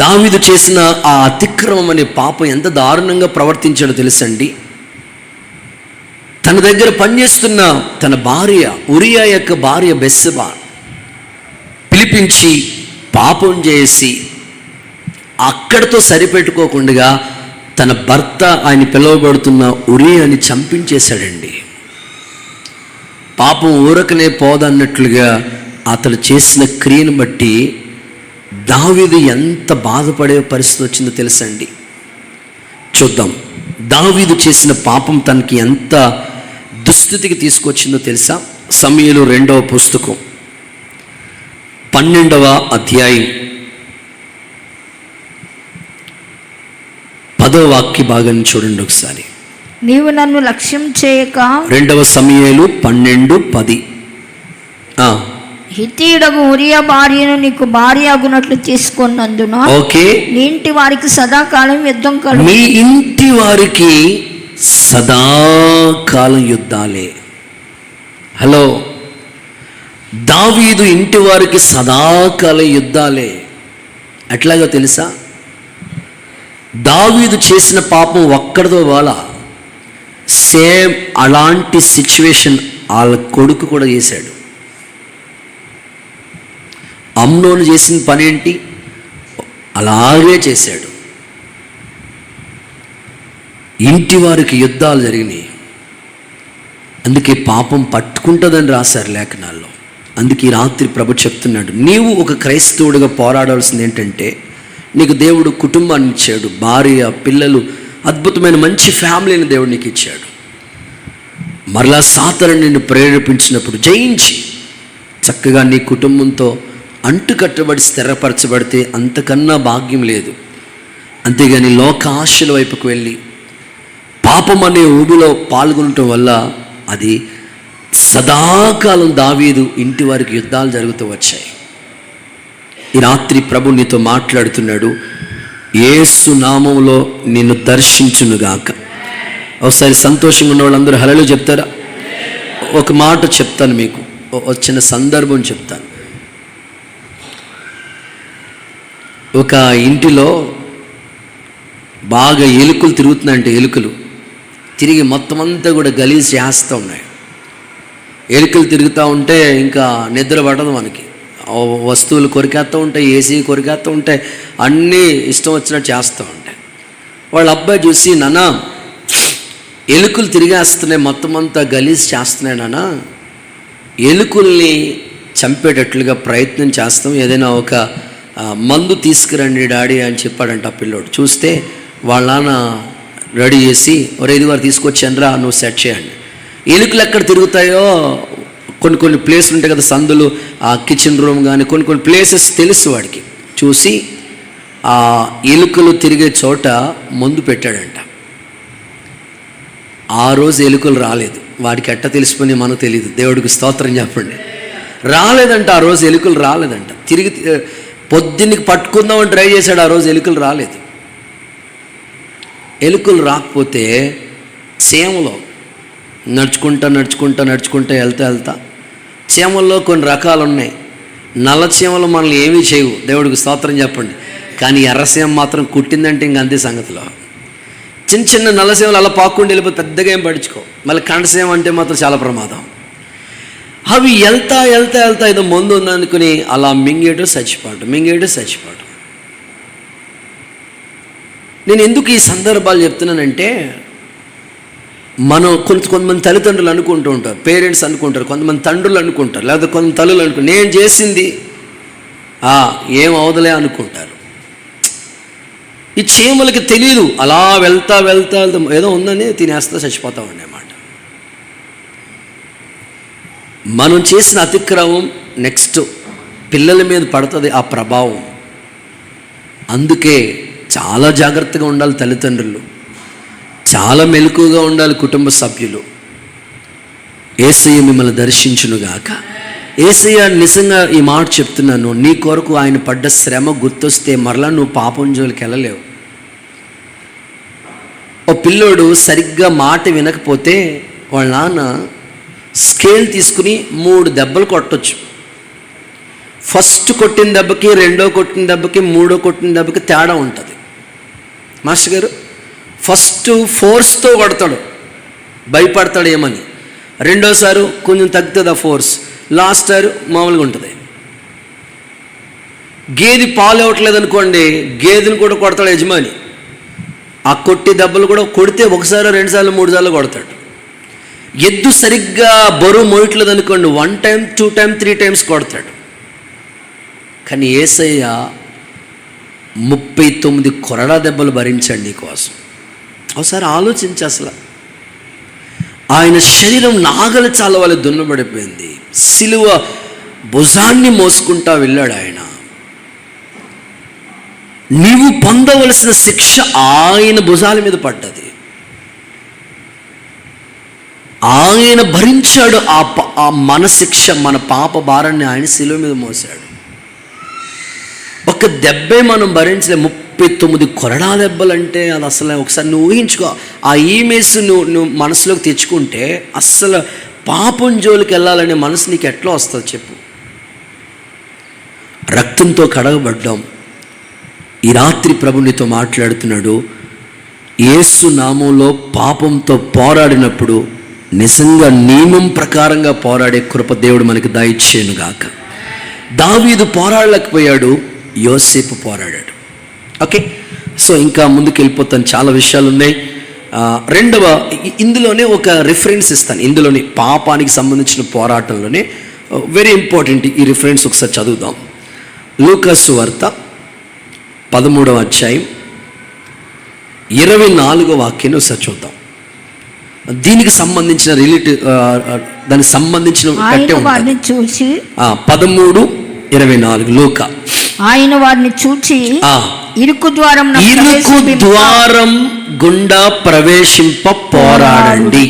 దావీదు చేసిన ఆ అతిక్రమం అనే పాపం ఎంత దారుణంగా ప్రవర్తించాడో తెలుసండి. తన దగ్గర పనిచేస్తున్న తన భార్య, ఉరియా యొక్క భార్య బెత్షెబా పిలిపించి పాపం చేసి అక్కడితో సరిపెట్టుకోకుండా తన భర్త ఆయన పిలువబడుతున్న ఉరియాని చంపించేశాడండి. పాపం ఊరకనే పోదన్నట్లుగా అతడు చేసిన క్రియను బట్టి దావీదు ఎంత బాధపడే పరిస్థితి వచ్చిందో తెలుసండి. చూద్దాం, దావీదు చేసిన పాపం తనకి ఎంత దుస్థితికి తీసుకొచ్చిందో తెలుసా? సమూయేలు 2వ పుస్తకం 12వ అధ్యాయం 10వ వాక్య భాగాన్ని చూడండి ఒకసారి. నీవు నన్ను లక్ష్యం చేయక, 2వ సమూయేలు 12:10. హిత్తీయుడగు ఉరియా భార్యను నీకు భార్య అగునట్లు తీసుకున్నందున, ఓకే, నీ ఇంటి వారికి సదాకాలం యుద్ధం కలుగు. మీ ఇంటి వారికి సదాకాలం యుద్ధాలే. హలో, దావీదు ఇంటి వారికి సదాకాలం యుద్ధాలే. ఎట్లాగో తెలుసా? దావీదు చేసిన పాపం ఒక్కడితో వాళ్ళ సేమ్ అలాంటి సిచ్యువేషన్ వాళ్ళ కొడుకు కూడా చేశాడు. అమ్నోను చేసిన పని ఏంటి? అలాగే చేశాడు. ఇంటి వారికి యుద్ధాలు జరిగినాయి. అందుకే పాపం పట్టుకుంటుందని రాశారు లేఖనాల్లో. అందుకే ఈ రాత్రి ప్రభు చెప్తున్నాడు, నీవు ఒక క్రైస్తవుడిగా పోరాడాల్సింది ఏంటంటే, నీకు దేవుడు కుటుంబాన్ని ఇచ్చాడు, భార్య, పిల్లలు, అద్భుతమైన మంచి ఫ్యామిలీని దేవుడు నీకు ఇచ్చాడు. మరలా సాతాను నిన్ను ప్రేరేపించినప్పుడు జయించి చక్కగా నీ కుటుంబంతో అంటుకట్టబడి స్థిరపరచబడితే అంతకన్నా భాగ్యం లేదు. అంతేగాని లోక ఆశల వైపుకు వెళ్ళి పాపం అనే ఊబిలో పాల్గొనటం వల్ల అది సదాకాలం దావీదు ఇంటి వారికి యుద్ధాలు జరుగుతూ వచ్చాయి. ఈ రాత్రి ప్రభు నీతో మాట్లాడుతున్నాడు, యేసు నామములో నిన్ను దర్శించునుగాక. ఒకసారి సంతోషంగా ఉన్న వాళ్ళందరూ హల్లెలూయా చెప్తారా? ఒక మాట చెప్తాను మీకు, ఒక చిన్న సందర్భం చెప్తాను. ఒక ఇంటిలో బాగా ఎలుకలు తిరుగుతున్నాయంటే ఎలుకలు తిరిగి మొత్తం అంతా కూడా గలీజ్ చేస్తూ ఉన్నాయి. ఎలుకలు తిరుగుతూ ఉంటే ఇంకా నిద్ర పడదు మనకి. వస్తువులు కొరికేస్తూ ఉంటాయి, ఏసీ కొరికేస్తూ ఉంటాయి, అన్నీ ఇష్టం వచ్చినట్టు చేస్తూ ఉంటాయి. వాళ్ళ అబ్బాయి చూసి, నాన్న ఎలుకలు తిరిగేస్తున్నాయి, మొత్తం అంతా గలీజ్ చేస్తున్నాయి నాన్న, ఎలుకల్ని చంపేటట్లుగా ప్రయత్నం చేస్తాం, ఏదైనా ఒక మందు తీసుకురండి డాడీ అని చెప్పాడంట ఆ పిల్లోడు. చూస్తే వాళ్ళ నాన్న రెడీ చేసి, ఒరే ఇది వారు తీసుకొచ్చాను రా, నువ్వు సెట్ చేయండి. ఎలుకలు ఎక్కడ తిరుగుతాయో కొన్ని ప్లేసులు ఉంటాయి కదా, సందులు, ఆ కిచెన్ రూమ్ కానీ కొన్ని ప్లేసెస్ తెలుసు వాడికి. చూసి ఆ ఎలుకలు తిరిగే చోట మందు పెట్టాడంట. ఆ రోజు ఎలుకలు రాలేదు. వాడికి ఎట్ట తెలిసిపోయి మనకు తెలియదు. దేవుడికి స్తోత్రం చెప్పండి. రాలేదంట ఆ రోజు, ఎలుకలు రాలేదంట. తిరిగి పొద్దున్నకి పట్టుకుందామని ట్రై చేశాడు, ఆ రోజు ఎలుకలు రాలేదు. ఎలుకలు రాకపోతే చీమలో నడుచుకుంటా వెళ్తా చీమల్లో కొన్ని రకాలు ఉన్నాయి. నల్ల చీమలు మనల్ని ఏమీ చేయవు, దేవుడికి స్తోత్రం చెప్పండి. కానీ ఎర్రసీమ మాత్రం కుట్టిందంటే ఇంక అంతే సంగతిలో. చిన్న నల్లసీమలు అలా పాక్కుండా వెళ్ళిపోతే పెద్దగా ఏం పడుచుకో. మళ్ళీ కండసీమ అంటే మాత్రం చాలా ప్రమాదం. అవి వెళ్తా ఏదో మందు ఉందనుకుని అలా మింగేటో చచ్చిపోవటం. నేను ఎందుకు ఈ సందర్భాలు చెప్తున్నానంటే, మనం కొంతమంది తల్లిదండ్రులు అనుకుంటూ ఉంటారు, పేరెంట్స్ అనుకుంటారు, కొంతమంది తండ్రులు అనుకుంటారు, లేదా కొంత తల్లులు అనుకుంటారు, నేను చేసింది ఏం అవదలే అనుకుంటారు. ఈ చీమలకి తెలియదు, అలా వెళ్తా ఏదో ఉందని తినేస్తా చచ్చిపోతా ఉండేమాట. మనం చేసిన అతిక్రమం నెక్స్ట్ పిల్లల మీద పడుతుంది ఆ ప్రభావం. అందుకే చాలా జాగ్రత్తగా ఉండాలి తల్లిదండ్రులు, చాలా మెలకుగా ఉండాలి కుటుంబ సభ్యులు. యేసయ్య మిమ్మల్ని దర్శించునుగాక. యేసయ్య నిజంగా ఈ మాట చెప్తున్నాను, నీ కొరకు ఆయన పడ్డ శ్రమ గుర్తొస్తే మరలా నువ్వు పాపం జోలికి వెళ్ళలేవు. ఓ పిల్లోడు సరిగ్గా మాట వినకపోతే వాళ్ళ నాన్న స్కేల్ తీసుకుని 3 దెబ్బలు కొట్టొచ్చు. ఫస్ట్ కొట్టిన దెబ్బకి, రెండో కొట్టిన దెబ్బకి, మూడో కొట్టిన దెబ్బకి తేడా ఉంటుంది. మాస్టర్ గారు ఫస్ట్ ఫోర్స్తో కొడతాడు, భయపడతాడు ఏమని. రెండోసారి కొంచెం తగ్గుతుంది ఆ ఫోర్స్, లాస్ట్ సారి మామూలుగా ఉంటుంది. గేదె పాలు ఇవ్వట్లేదు అనుకోండి, గేదెని కూడా కొడతాడు యజమాని. ఆ కొట్టి దెబ్బలు కూడా కొడితే 1 సారి 2 సార్లు 3 సార్లు కొడతాడు. ఎద్దు సరిగ్గా బరువు మోయట్లేదు అనుకోండి, 1 టైం 2 టైం 3 టైమ్స్ కొడతాడు. కానీ యేసయ్య 39 కొరడా దెబ్బలు భరించండి నీకోసం. ఒకసారి ఆలోచించి, అసలు ఆయన శరీరం నాగల చాలా వాళ్ళ దున్నబడిపోయింది, సిలువ భుజాన్ని మోసుకుంటా వెళ్ళాడు ఆయన. నీవు పొందవలసిన శిక్ష ఆయన భుజాల మీద పడ్డది, ఆయన భరించాడు. ఆ మన శిక్ష, మన పాప భారాన్ని ఆయన సిలువ మీద మోసాడు. ఒక దెబ్బే మనం భరించలే, 39 కొరడా దెబ్బలంటే అది అసలు ఒకసారి నువ్వు ఊహించుకో. ఆ ఇమేజ్ నువ్వు మనసులోకి తెచ్చుకుంటే అస్సలు పాపం జోలికి వెళ్ళాలనే మనసు నీకు ఎట్లా వస్తుంది చెప్పు. రక్తంతో కడగబడ్డాం. ఈ రాత్రి ప్రభు నీతో మాట్లాడుతున్నాడు. యేసు నామంలో పాపంతో పోరాడినప్పుడు నిజంగా నియమం ప్రకారంగా పోరాడే కృప దేవుడు మనకి దయచేయునుగాక. దావీదు పోరాడలేకపోయాడు, యోసేపు పోరాడాడు. ఓకే, సో ఇంకా ముందుకు వెళ్ళిపోతాను, చాలా విషయాలు ఉన్నాయి. ఇందులోనే ఒక రిఫరెన్స్ ఇస్తాను. ఇందులోనే పాపానికి సంబంధించిన పోరాటంలోనే వెరీ ఇంపార్టెంట్ ఈ రిఫరెన్స్ ఒకసారి చదువుదాం. లూకాసు వార్త 13వ అధ్యాయం 24వ వాక్యాన్ని ఒకసారి చూద్దాం. దీనికి సంబంధించిన దానికి సంబంధించిన 13:24 లూకా. ఆయన వారిని చూచి ఇరుకు ద్వారం గుండా ప్రవేశింప పోరాడండి.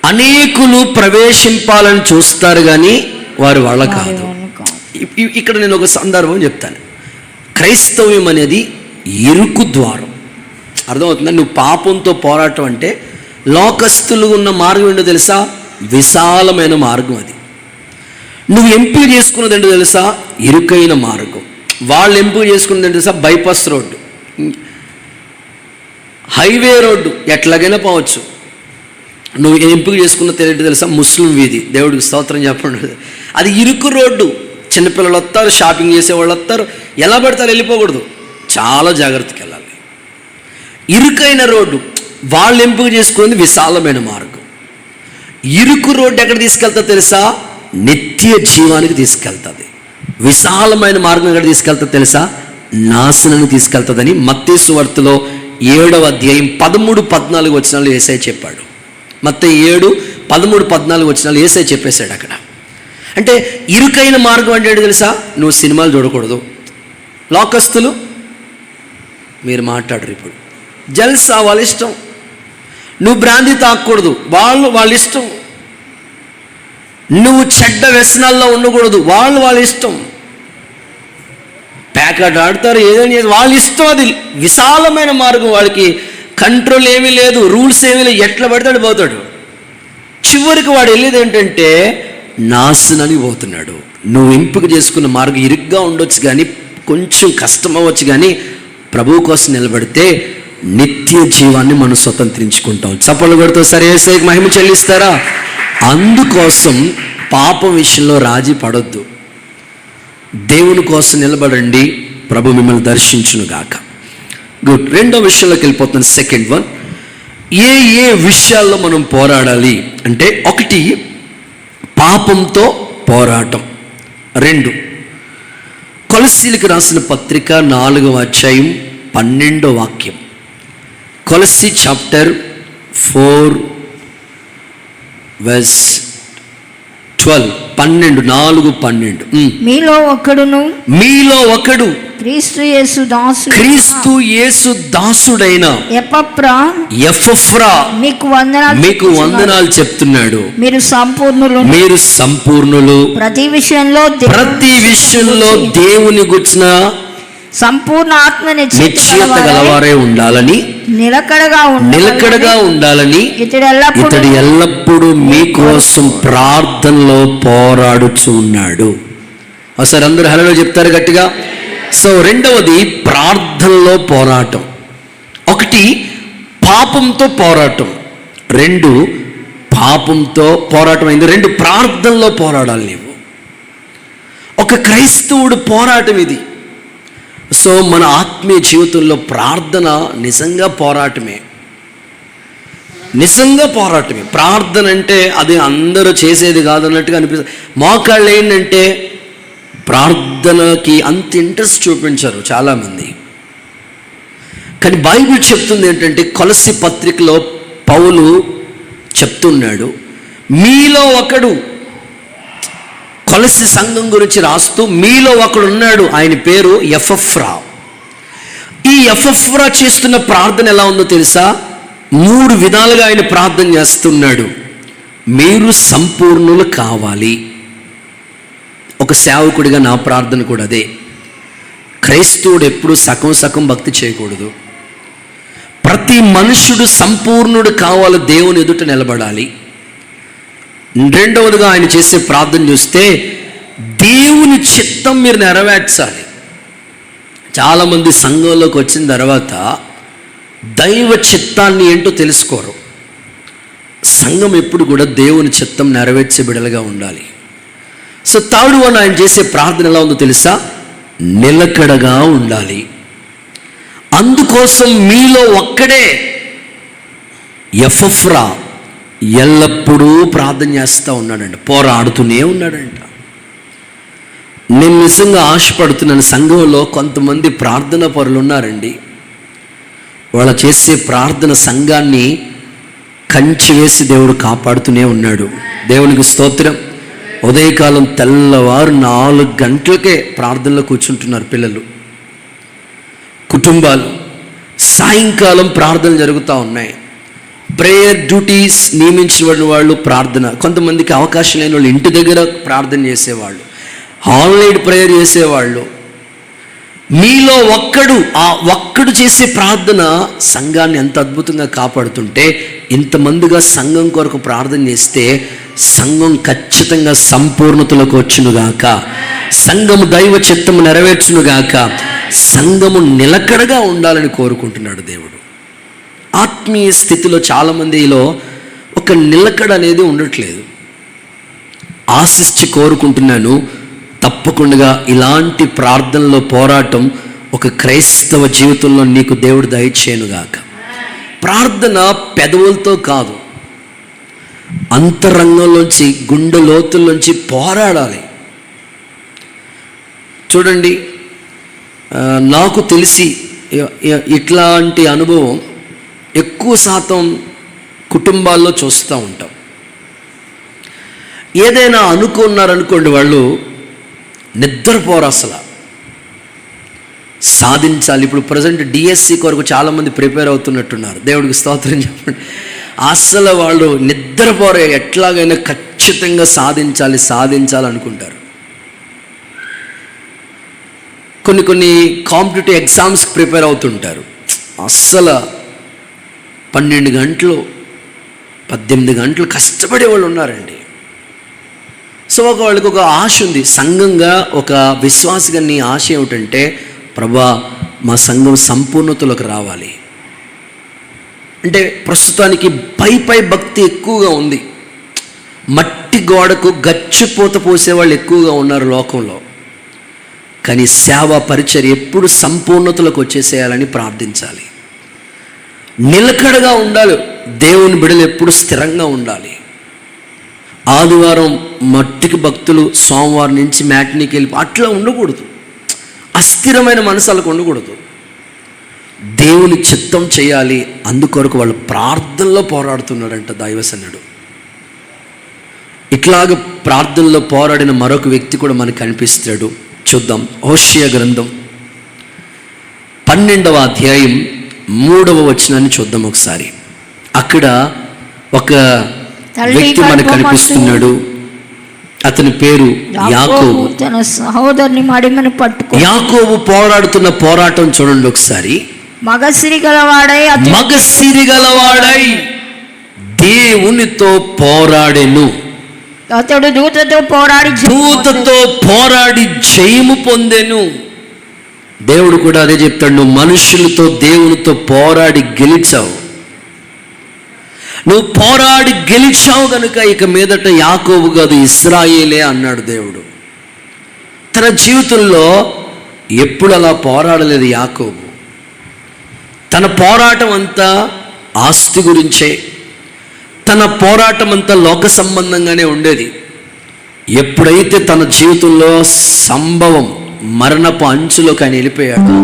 అనేకులు ప్రవేశింపాలని చూస్తారు కానీ వారి వాళ్ళ కాదు. ఇక్కడ నేను ఒక సందర్భం చెప్తాను. క్రైస్తవ్యం అనేది ఇరుకు ద్వారం. అర్థమవుతుందా? నువ్వు పాపంతో పోరాటం అంటే లోకస్తులు ఉన్న మార్గం ఏంటో తెలుసా? విశాలమైన మార్గం. అది నువ్వు ఎంపిక చేసుకున్నది ఏంటో తెలుసా? ఇరుకైన మార్గం. వాళ్ళు ఎంపిక చేసుకున్నది ఏంటో తెలుసా? బైపాస్ రోడ్డు, హైవే రోడ్డు, ఎట్లాగైనా పోవచ్చు. నువ్వు ఎంపిక చేసుకున్నది ఏంటో తెలుసా? ముస్లిం వీధి. దేవుడికి స్తోత్రం చెప్పండి. అది ఇరుకు రోడ్డు. చిన్నపిల్లలు వస్తారు, షాపింగ్ చేసేవాళ్ళు వస్తారు, ఎలా పడతారు వెళ్ళిపోకూడదు, చాలా జాగ్రత్తగా వెళ్ళాలి. ఇరుకైన రోడ్డు. వాళ్ళు ఎంపిక చేసుకున్నది విశాలమైన మార్గం. ఇరుకు రోడ్డు ఎక్కడ తీసుకెళ్తా తెలుసా? నిత్య జీవానికి తీసుకెళ్తుంది. విశాలమైన మార్గం ఎక్కడ తీసుకెళ్తా తెలుసా? నాశనానికి తీసుకెళ్తుందని మత్తయి సువార్తలో 7వ అధ్యాయం 13-14 వచనాలు యేసయ్య చెప్పాడు. మత్తయి 7:13-14 వచనాలు యేసయ్య చెప్పేశాడు అక్కడ. అంటే ఇరుకైన మార్గం అంటే ఏంటో తెలుసా? నువ్వు సినిమాలు చూడకూడదు. లోకస్తులు మీరు మాట్లాడరు. ఇప్పుడు జల్సా వాళ్ళ ఇష్టం. నువ్వు బ్రాందీ తాగకూడదు, వాళ్ళ ఇష్టం. నువ్వు చెడ్డ వ్యసనాల్లో ఉండకూడదు, వాళ్ళ ఇష్టం. ప్యాకెట్ ఆడతారు, ఏదైనా వాళ్ళ ఇష్టం. అది విశాలమైన మార్గం. వాడికి కంట్రోల్ ఏమీ లేదు, రూల్స్ ఏమీ లేదు, ఎట్లా పడతాడు పోతాడు. చివరికి వాడు వెళ్ళేది ఏంటంటే నాశనానికి పోతున్నాడు. నువ్వు ఎంపిక చేసుకున్న మార్గం ఇరుగ్గా ఉండొచ్చు కానీ, కొంచెం కష్టం అవ్వచ్చు కానీ, ప్రభువు కోసం నిలబడితే నిత్య జీవాన్ని మనం స్వతంత్రించుకుంటాం. చప్పలు కొడుతూ సరే యేసయ్యకి మహిమ చెల్లిస్తారా? అందుకోసం పాపం విషయంలో రాజీ పడొద్దు. దేవుని కోసం నిలబడండి, ప్రభు మిమ్మల్ని దర్శించునుగాక. గుడ్. రెండో విషయంలోకి వెళ్ళిపోతుంది. సెకండ్ వన్, ఏ విషయాల్లో మనం పోరాడాలి అంటే, 1 పాపంతో పోరాటం. 2 కొలస్సీలకు రాసిన పత్రిక 4వ అధ్యాయం 12వ వాక్యం. కొలస్సీ చాప్టర్ 4 verse 12, 4:12. మీలో ఒకడు క్రీస్తు యేసు దాసుడైన ఎపఫ్రా మీకు వందనాలు చెప్తున్నాడు. మీరు సంపూర్ణులు, ప్రతి విషయంలో దేవుని గుర్చిన సంపూర్ణ ఆత్మ నిశ్చయత గలవారే ఉండాలని, నిలకడగా ఉండాలని ఇతడు ఎల్లప్పుడూ మీకోసం ప్రార్థనలో పోరాడుచు ఉన్నాడు. ఒకసారి అందరూ హల్లెలూయా చెప్తారు గట్టిగా. సో రెండవది ప్రార్థనలో పోరాటం. 1 పాపంతో పోరాటం, 2 పాపంతో పోరాటం అయింది, 2 ప్రార్థనలో పోరాడాలి నీవు. ఒక క్రైస్తవుడు పోరాటం ఇది. సో మన ఆత్మీయ జీవితంలో ప్రార్థన నిజంగా పోరాటమే. ప్రార్థన అంటే అది అందరూ చేసేది కాదన్నట్టుగా అనిపిస్తుంది. మోకాళ్ళు ఏంటంటే ప్రార్థనకి అంత ఇంట్రెస్ట్ చూపించరు చాలామంది. కానీ బైబిల్ చెప్తుంది ఏంటంటే, కొలస్సీ పత్రికలో పౌలు చెప్తున్నాడు, మీలో ఒకడు, కొలస్సీ సంఘం గురించి రాస్తూ మీలో ఒకడు ఉన్నాడు, ఆయన పేరు ఎపఫ్రా. ఈ ఎపఫ్రా చేస్తున్న ప్రార్థన ఎలా ఉందో తెలుసా? 3 విధాలుగా ఆయన ప్రార్థన చేస్తున్నాడు. మీరు సంపూర్ణులు కావాలి. ఒక సేవకుడిగా నా ప్రార్థన కూడా అదే. క్రైస్తవుడు ఎప్పుడు సగం భక్తి చేయకూడదు. ప్రతి మనుష్యుడు సంపూర్ణుడు కావాలి, దేవుని ఎదుట నిలబడాలి. రెండవదిగా ఆయన చేసే ప్రార్థన చూస్తే, దేవుని చిత్తం మీరు నెరవేర్చాలి. చాలామంది సంఘంలోకి వచ్చిన తర్వాత దైవ చిత్తాన్ని ఏంటో తెలుసుకోరు. సంఘం ఎప్పుడు కూడా దేవుని చిత్తం నెరవేర్చే బిడలుగా ఉండాలి. సో థర్డ్ వన్ ఆయన చేసే ప్రార్థన ఎలా ఉందో తెలుసా? నిలకడగా ఉండాలి. అందుకోసం మీలో ఒక్కడే ఎపఫ్రా ఎల్లప్పుడూ ప్రార్థన చేస్తూ ఉన్నాడంట, పోరాడుతూనే ఉన్నాడంట. నేను నిజంగా ఆశపడుతున్నాను, సంఘంలో కొంతమంది ప్రార్థన పరులు ఉన్నారండి. వాళ్ళ చేసే ప్రార్థన సంఘాన్ని కంచి వేసి దేవుడు కాపాడుతూనే ఉన్నాడు. దేవునికి స్తోత్రం. ఉదయకాలం తెల్లవారు 4 గంటలకే ప్రార్థనలో కూర్చుంటున్నారు పిల్లలు, కుటుంబాలు. సాయంకాలం ప్రార్థనలు జరుగుతూ ఉన్నాయి. ప్రేయర్ డ్యూటీస్ నియమించబడిన వాళ్ళు ప్రార్థన, కొంతమందికి అవకాశం లేని వాళ్ళు ఇంటి దగ్గర ప్రార్థన చేసేవాళ్ళు, ఆన్లైన్ ప్రేయర్ చేసేవాళ్ళు. మీలో ఒక్కడు చేసే ప్రార్థన సంఘాన్ని ఎంత అద్భుతంగా కాపాడుతుంటే, ఇంతమందిగా సంఘం కొరకు ప్రార్థన చేస్తే సంఘం ఖచ్చితంగా సంపూర్ణతలోకి వచ్చునుగాక, సంఘము దైవ చిత్తము నెరవేర్చునుగాక, సంఘము నిలకడగా ఉండాలని కోరుకుంటున్నాడు దేవుడు. ఆత్మీయ స్థితిలో చాలామందిలో ఒక నిలకడ అనేది ఉండట్లేదు. ఆశించి కోరుకుంటున్నాను, తప్పకుండా ఇలాంటి ప్రార్థనలో పోరాటం ఒక క్రైస్తవ జీవితంలో నీకు దేవుడు దయచేయునుగాక. ప్రార్థన పెదవులతో కాదు, అంతరంగంలోంచి, గుండె లోతుల్లోంచి పోరాడాలి. చూడండి, నాకు తెలిసి ఇట్లాంటి అనుభవం ఎక్కువ శాతం కుటుంబాల్లో చూస్తూ ఉంటాం. ఏదైనా అనుకున్నారనుకోండి, వాళ్ళు నిద్రపోరు, అసలు సాధించాలి. ఇప్పుడు ప్రజెంట్ డిఎస్సి కొరకు చాలామంది ప్రిపేర్ అవుతున్నట్టున్నారు, దేవుడికి స్తోత్రం చెప్పండి. అసలు వాళ్ళు నిద్రపోరే, ఎట్లాగైనా ఖచ్చితంగా సాధించాలనుకుంటారు. కొన్ని కాంపిటేటివ్ ఎగ్జామ్స్కి ప్రిపేర్ అవుతుంటారు, అస్సలు 12 గంటలు 18 గంటలు కష్టపడే వాళ్ళు ఉన్నారండి. సో వాళ్ళకి ఒక ఆశ ఉంది, సంఘంగా ఒక విశ్వాసగా నీ ఆశ ఏమిటంటే, ప్రభా మా సంఘం సంపూర్ణతలోకి రావాలి అంటే. ప్రస్తుతానికి పై భక్తి ఎక్కువగా ఉంది, మట్టి గోడకు గచ్చిపోత పోసేవాళ్ళు ఎక్కువగా ఉన్నారు లోకంలో. కానీ సేవ పరిచర్య ఎప్పుడు సంపూర్ణతలోకి వచ్చేసేయాలని ప్రార్థించాలి. నిలకడగా ఉండాలి, దేవుని బిడ్డలు ఎప్పుడు స్థిరంగా ఉండాలి. ఆదివారం మట్టికి భక్తులు, సోమవారం నుంచి మ్యాట్నీకి వెళ్ళి అట్లా ఉండకూడదు. అస్థిరమైన మనసు వాళ్ళకు ఉండకూడదు. దేవుని చిత్తం చేయాలి, అందుకొరకు వాళ్ళు ప్రార్థనలో పోరాడుతున్నాడంట దైవసన్నుడు. ఇట్లాగ ప్రార్థనలో పోరాడిన మరొక వ్యక్తి కూడా మనకు కనిపిస్తాడు. చూద్దాం, హోషేయ గ్రంథం 12వ అధ్యాయం 3వ వచనాన్ని చూద్దాం ఒకసారి. అక్కడ ఒక వ్యక్తి మనకు కనిపిస్తున్నాడు, అతని పేరు యాకోబు. తన సహోదరుని మడిమను పట్టుకొని యాకోబు పోరాడుతున్న పోరాటం చూడండి ఒకసారి. మగసిరి గలవాడై దేవునితో పోరాడెను. అతడు దూతతో పోరాడి జయము పొందెను. దేవుడు కూడా అదే చెప్తాడు, నువ్వు మనుషులతో దేవునితో పోరాడి గెలిచావు. నువ్వు పోరాడి గెలిచావు కనుక ఇక మీదట యాకోబు కాదు, ఇశ్రాయేలే అన్నాడు దేవుడు. తన జీవితంలో ఎప్పుడు అలా పోరాడలేదు యాకోబు. తన పోరాటం అంతా ఆస్తి గురించే, తన పోరాటం అంతా లోక సంబంధంగానే ఉండేది. ఎప్పుడైతే తన జీవితంలో సంభవం మరణపు అంచులోకి ఆయన వెళ్ళిపోయాడు,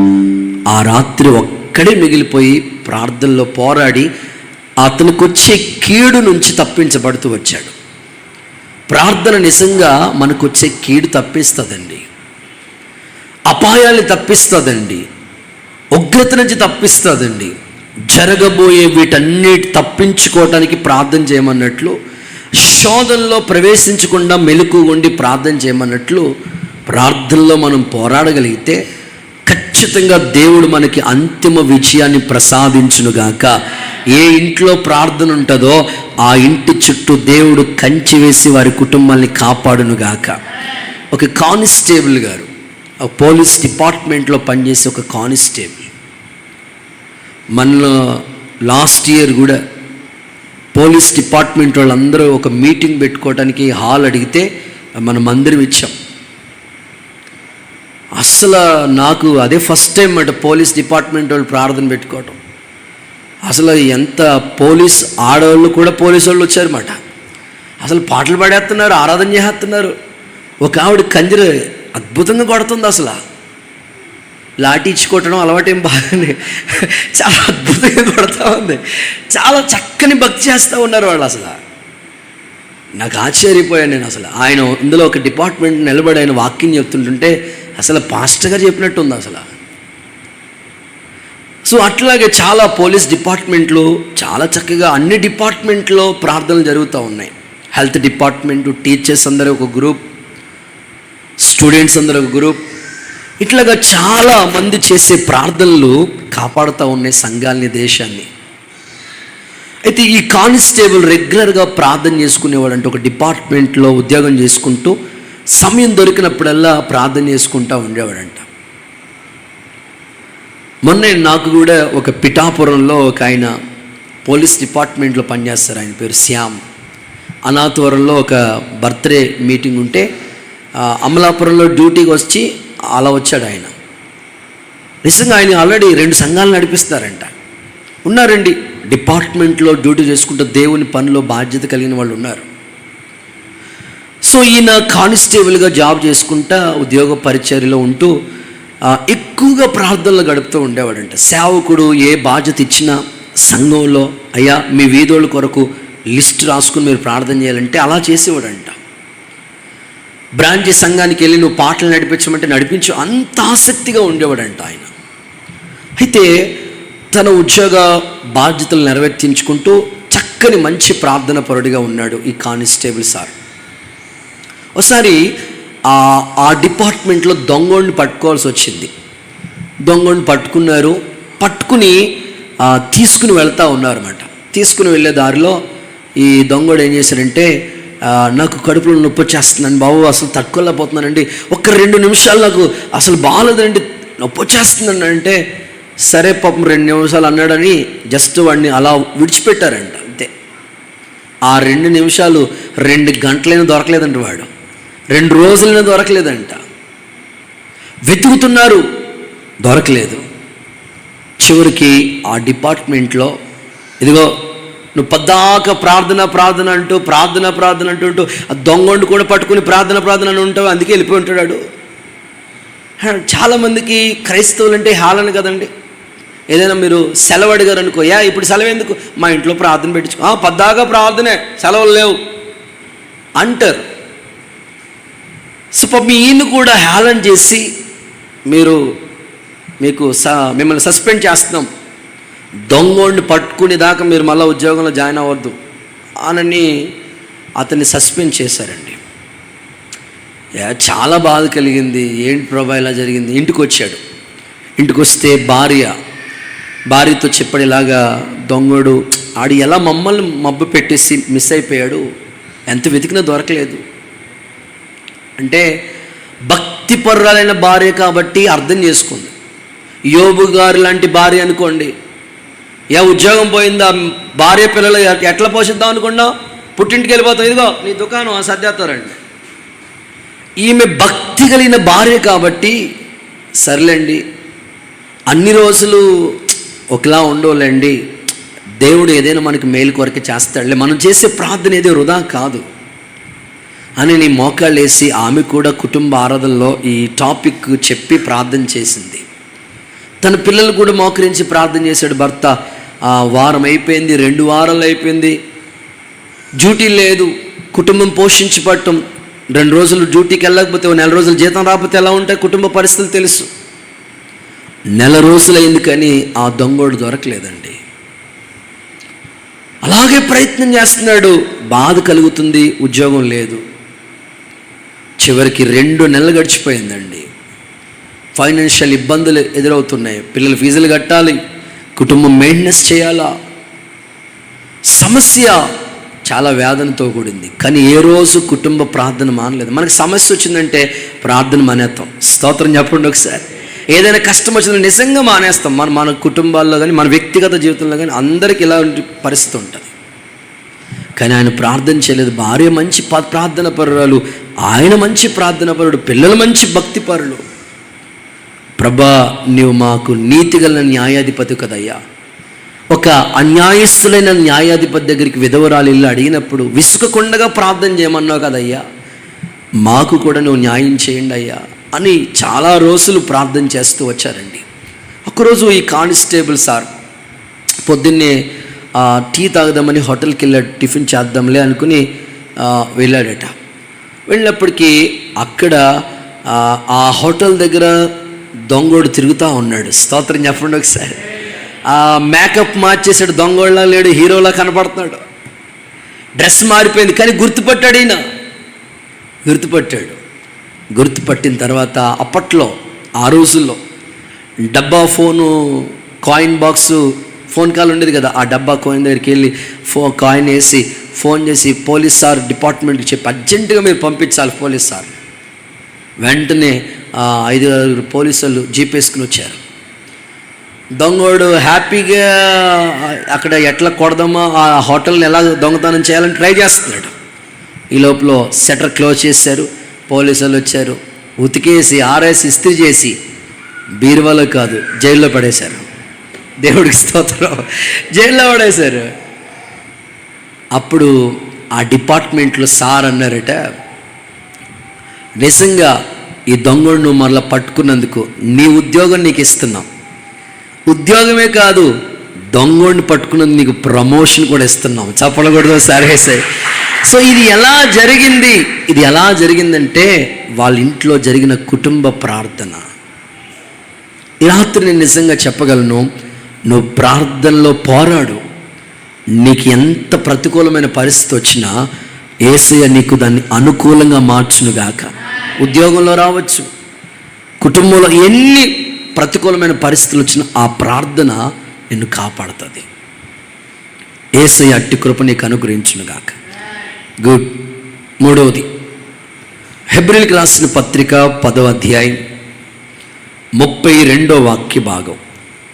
ఆ రాత్రి ఒక్కడే మిగిలిపోయి ప్రార్థనలో పోరాడి అతనికి వచ్చే కీడు నుంచి తప్పించబడుతూ వచ్చాడు. ప్రార్థన నిజంగా మనకు వచ్చే కీడు తప్పిస్తుందండి, అపాయాన్ని తప్పిస్తుందండి, ఉగ్రత నుంచి తప్పిస్తుందండి. జరగబోయే వీటన్నిటి తప్పించుకోవటానికి ప్రార్థన చేయమన్నట్లు, శోధనలో ప్రవేశించకుండా మెలకుగా ఉండి ప్రార్థన చేయమన్నట్లు, ప్రార్థనలో మనం పోరాడగలిగితే ఖచ్చితంగా దేవుడు మనకి అంతిమ విజయాన్ని ప్రసాదించునుగాక. ఏ ఇంట్లో ప్రార్థన ఉంటుందో ఆ ఇంటి చుట్టూ దేవుడు కంచి వేసి వారి కుటుంబాన్ని కాపాడునుగాక. ఒక కానిస్టేబుల్ గారు, ఒక పోలీస్ డిపార్ట్మెంట్లో పనిచేసే ఒక కానిస్టేబుల్, మన లాస్ట్ ఇయర్ కూడా పోలీస్ డిపార్ట్మెంట్ వాళ్ళందరూ ఒక మీటింగ్ పెట్టుకోవడానికి హాల్ అడిగితే మనం అందరం ఇచ్చాం. అసలు నాకు అదే ఫస్ట్ టైం అన్నమాట పోలీస్ డిపార్ట్మెంట్ వాళ్ళు ప్రార్థన పెట్టుకోవటం. అసలు ఎంత పోలీస్ ఆడవాళ్ళు కూడా పోలీసు వాళ్ళు వచ్చారన్నమాట. అసలు పాటలు పాడేస్తున్నారు, ఆరాధన చేస్తున్నారు. ఒక ఆవిడ కంజర అద్భుతంగా కొడుతుంది, అసలు లాఠీ ఇచ్చి కొట్టడం అలవాటేం బాగానే చాలా అద్భుతంగా కొడతా ఉంది. చాలా చక్కని భక్తి చేస్తూ ఉన్నారు వాళ్ళు. అసలు నాకు ఆశ్చర్యపోయాను నేను. అసలు ఆయన ఇందులో ఒక డిపార్ట్మెంట్ నిలబడి ఆయన వాక్యం చెప్తుంటుంటే అసలు పాస్టర్ గారు చెప్పినట్టు ఉంది అసలు. సో సో అట్లాగే చాలా పోలీస్ డిపార్ట్మెంట్లు చాలా చక్కగా అన్ని డిపార్ట్మెంట్లో ప్రార్థనలు జరుగుతూ ఉన్నాయి. హెల్త్ డిపార్ట్మెంటు, టీచర్స్ అందరూ ఒక గ్రూప్, స్టూడెంట్స్ అందరూ ఒక గ్రూప్, ఇట్లాగా చాలా మంది చేసే ప్రార్థనలు కాపాడుతూ ఉన్నాయి సంఘాలని, దేశాన్ని. అయితే ఈ కానిస్టేబుల్ రెగ్యులర్గా ప్రార్థన చేసుకునేవాడు. అంటే ఒక డిపార్ట్మెంట్లో ఉద్యోగం చేసుకుంటూ సమయం దొరికినప్పుడల్లా ప్రార్థన చేసుకుంటూ ఉండేవాడంట. మొన్న నాకు కూడా ఒక పిఠాపురంలో ఒక ఆయన పోలీస్ డిపార్ట్మెంట్లో పనిచేస్తారు. ఆయన పేరు శ్యామ్. అనాథవరంలో ఒక బర్త్డే మీటింగ్ ఉంటే అమలాపురంలో డ్యూటీకి వచ్చి అలా వచ్చాడు ఆయన. నిజంగా ఆయన ఆల్రెడీ 2 సంఘాలు నడిపిస్తారంట. ఉన్నారండి డిపార్ట్మెంట్లో డ్యూటీ చేసుకుంటూ దేవుని పనిలో బాధ్యత కలిగిన వాళ్ళు ఉన్నారు. సో ఈయన కానిస్టేబుల్గా జాబ్ చేసుకుంటా ఉద్యోగ పరిచర్యలో ఉంటూ ఎక్కువగా ప్రార్థనలు గడుపుతూ ఉండేవాడంట. సేవకుడు ఏ బాధ్యత ఇచ్చినా సంఘంలో, అయ్యా మీ వీధోళ్ళ కొరకు లిస్ట్ రాసుకుని మీరు ప్రార్థన చేయాలంటే అలా చేసేవాడంట. బ్రాంచ్ సంఘానికి వెళ్ళి నువ్వు పాటలు నడిపించమంటే నడిపించు, అంత ఆసక్తిగా ఉండేవాడంట ఆయన. అయితే తన ఉద్యోగ బాధ్యతలు నెరవేర్తించుకుంటూ చక్కని మంచి ప్రార్థన పరుడిగా ఉన్నాడు ఈ కానిస్టేబుల్ సార్. ఒకసారి ఆ డిపార్ట్మెంట్లో దొంగోడిని పట్టుకోవాల్సి వచ్చింది. దొంగోడిని పట్టుకున్నారు. పట్టుకుని తీసుకుని వెళ్తూ ఉన్నారన్నమాట. తీసుకుని వెళ్ళే దారిలో ఈ దొంగోడు ఏం చేశాడంటే, నాకు కడుపులో నొప్పి వచ్చేస్తుందండి బాబు, అసలు తట్టుకోలేకపోతున్నానండి, ఒక్క 2 నిమిషాలు నాకు అసలు బాగాలేదండి, నొప్పి వచ్చేస్తుందండి అంటే, సరే పాపం 2 నిమిషాలు అన్నాడని జస్ట్ వాడిని అలా విడిచిపెట్టారంట. అంతే. ఆ 2 నిమిషాలు 2 గంటలైనా దొరకలేదంట. వాడు 2 రోజులైనా దొరకలేదంట. వెతుకుతున్నారు, దొరకలేదు. చివరికి ఆ డిపార్ట్మెంట్లో ఇదిగో నువ్వు పద్దాక ప్రార్థన అంటూ ఆ దొంగోడిని కూడా పట్టుకుని ప్రార్థన అని ఉంటావు, అందుకే వెళ్ళిపోయి ఉంటాడు. చాలామందికి క్రైస్తవులు అంటే హాలను కదండి. ఏదైనా మీరు సెలవు అడిగారు అనుకో, ఇప్పుడు సెలవు ఎందుకు, మా ఇంట్లో ప్రార్థన పెట్టించుకో, పద్దాక ప్రార్థనే, సెలవులు లేవు అంటారు. సో పాపం ఈయన కూడా హేళన చేసి మిమ్మల్ని సస్పెండ్ చేస్తున్నాం, దొంగోడిని పట్టుకునే దాకా మీరు మళ్ళీ ఉద్యోగంలో జాయిన్ అవ్వద్దు అని అతన్ని సస్పెండ్ చేశారండి. చాలా బాధ కలిగింది. ఏంటి ప్రభా ఇలా జరిగింది. ఇంటికి వచ్చాడు. ఇంటికి వస్తే భార్యతో చెప్పాడు, ఇలాగా దొంగోడు ఆడు ఎలా మమ్మల్ని మబ్బు పెట్టేసి మిస్ అయిపోయాడు, ఎంత వెతికినా దొరకలేదు అంటే భక్తిపరురాలైన భార్య కాబట్టి అర్థం చేసుకుంది. యోబు గారు లాంటి భార్య అనుకోండి, ఉద్యోగం పోయిందా, భార్య పిల్లలు ఎట్లా పోషిద్దాం అనుకున్నా, పుట్టింటికి వెళ్ళిపోతాం, ఇదిగో నీ దుకాణం సర్దేస్తారండి. ఈమె భక్తి కలిగిన భార్య కాబట్టి సర్లేండి, అన్ని రోజులు ఒకలా ఉండవులేండి, దేవుడు ఏదైనా మనకి మేలు కొరకే చేస్తాడులే, మనం చేసే ప్రార్థన ఏదో వృధా కాదు అని నీ మోకాళ్ళు వేసి ఆమె కూడా కుటుంబ ఆరాధనలో ఈ టాపిక్ చెప్పి ప్రార్థన చేసింది. తన పిల్లలు కూడా మోకరించి ప్రార్థన చేశాడు. భర్త వారం అయిపోయింది, 2 వారాలు అయిపోయింది, డ్యూటీ లేదు, కుటుంబం పోషించబడటం, 2 రోజులు డ్యూటీకి వెళ్ళకపోతే 4 రోజులు జీతం రాకపోతే ఎలా ఉంటాయి కుటుంబ పరిస్థితులు తెలుసు. 4 రోజులైంది కానీ ఆ దొంగోడు దొరకలేదండి. అలాగే ప్రయత్నం చేస్తున్నాడు, బాధ కలుగుతుంది, ఉద్యోగం లేదు. చివరికి 2 నెలలు గడిచిపోయిందండి. ఫైనాన్షియల్ ఇబ్బందులు ఎదురవుతున్నాయి, పిల్లల ఫీజులు కట్టాలి, కుటుంబం మెయింటెనెన్స్ చేయాలా, సమస్య చాలా వేదనతో కూడింది. కానీ ఏ రోజు కుటుంబ ప్రార్థన మానలేదు. మనకు సమస్య వచ్చిందంటే ప్రార్థన మానేస్తాం. స్తోత్రం చెప్పండి ఒకసారి. ఏదైనా కష్టం వచ్చిందంటే నిజంగా మానేస్తాం. మన కుటుంబాల్లో కానీ మన వ్యక్తిగత జీవితంలో కానీ అందరికీ ఇలాంటి పరిస్థితి ఉంటుంది. కానీ ఆయన ప్రార్థన చేయలేదు. భార్య మంచి ప్రార్థన పరురాలు, ఆయన మంచి ప్రార్థన పరుడు, పిల్లలు మంచి భక్తి పరులు. ప్రభా నీవు మాకు నీతిగల న్యాయాధిపతి కదయ్యా. ఒక అన్యాయస్తులైన న్యాయాధిపతి దగ్గరికి విధవరాలు ఇల్లు అడిగినప్పుడు విసుకకుండగా ప్రార్థన చేయమన్నావు కదయ్యా, మాకు కూడా నువ్వు న్యాయం చేయండి అయ్యా అని చాలా రోజులు ప్రార్థన చేస్తూ వచ్చారండి. ఒకరోజు ఈ కానిస్టేబుల్ సార్ పొద్దున్నే టీ తాగుదామని హోటల్కి వెళ్ళాడు, టిఫిన్ చేద్దాంలే అనుకుని వెళ్ళాడట. వెళ్ళినప్పటికీ అక్కడ ఆ హోటల్ దగ్గర దొంగోడు తిరుగుతూ ఉన్నాడు. స్తోత్రం చెప్పండి ఒకసారి. ఆ మేకప్ మార్చేసాడు, దొంగోళ్ళ లేడు, హీరోలా కనపడుతున్నాడు, డ్రెస్ మారిపోయింది, కానీ గుర్తుపట్టాడు ఈయన. గుర్తుపట్టిన తర్వాత అప్పట్లో ఆ రోజుల్లో డబ్బా phone, coin box, phone call ఉండేది కదా, ఆ డబ్బా కాయిన్ దగ్గరికి వెళ్ళి కాయిన్ వేసి ఫోన్ చేసి పోలీస్ సార్ డిపార్ట్మెంట్కి చెప్పి అర్జెంటుగా మీరు పంపించాలి పోలీస్ సార్. వెంటనే 5-6 పోలీసులు జీప్ వేసుకుని వచ్చారు. దొంగోడు హ్యాపీగా అక్కడ ఎట్లా కొడదామా, ఆ హోటల్ని ఎలా దొంగతనం చేయాలని ట్రై చేస్తున్నాడు. ఈ లోపల షట్టర్ క్లోజ్ చేశారు, పోలీసులు వచ్చారు, ఉతికేసి ఆరేసి ఇస్త్రీ చేసి బీరువాలో కాదు జైల్లో పడేశారు. దేవుడికి స్తోత్రం, జైల్లో పడేశారు. అప్పుడు ఆ డిపార్ట్మెంట్లో సార్ అన్నారట, నిజంగా ఈ దొంగను మరలా పట్టుకున్నందుకు నీ ఉద్యోగం నీకు ఇస్తున్నాం, ఉద్యోగమే కాదు దొంగని పట్టుకున్నందుకు నీకు ప్రమోషన్ కూడా ఇస్తున్నాం. చెప్పకూడదు సరేసే. సో ఇది ఎలా జరిగిందంటే వాళ్ళ ఇంట్లో జరిగిన కుటుంబ ప్రార్థన. ఈ రాత్రి నేను నిజంగా చెప్పగలను, నువ్వు ప్రార్థనలో పోరాడు. నీకు ఎంత ప్రతికూలమైన పరిస్థితి వచ్చినా యేసయ్య నీకు దాన్ని అనుకూలంగా మార్చునుగాక. ఉద్యోగంలో రావచ్చు, కుటుంబంలో ఎన్ని ప్రతికూలమైన పరిస్థితులు వచ్చినా ఆ ప్రార్థన నిన్ను కాపాడుతుంది. యేసయ్య అట్టి కృప నీకు అనుగ్రహించునుగాక. గుడ్. 3వది, హెబ్రీయులకు రాసిన పత్రిక 10వ అధ్యాయం 32వ వాక్య భాగం.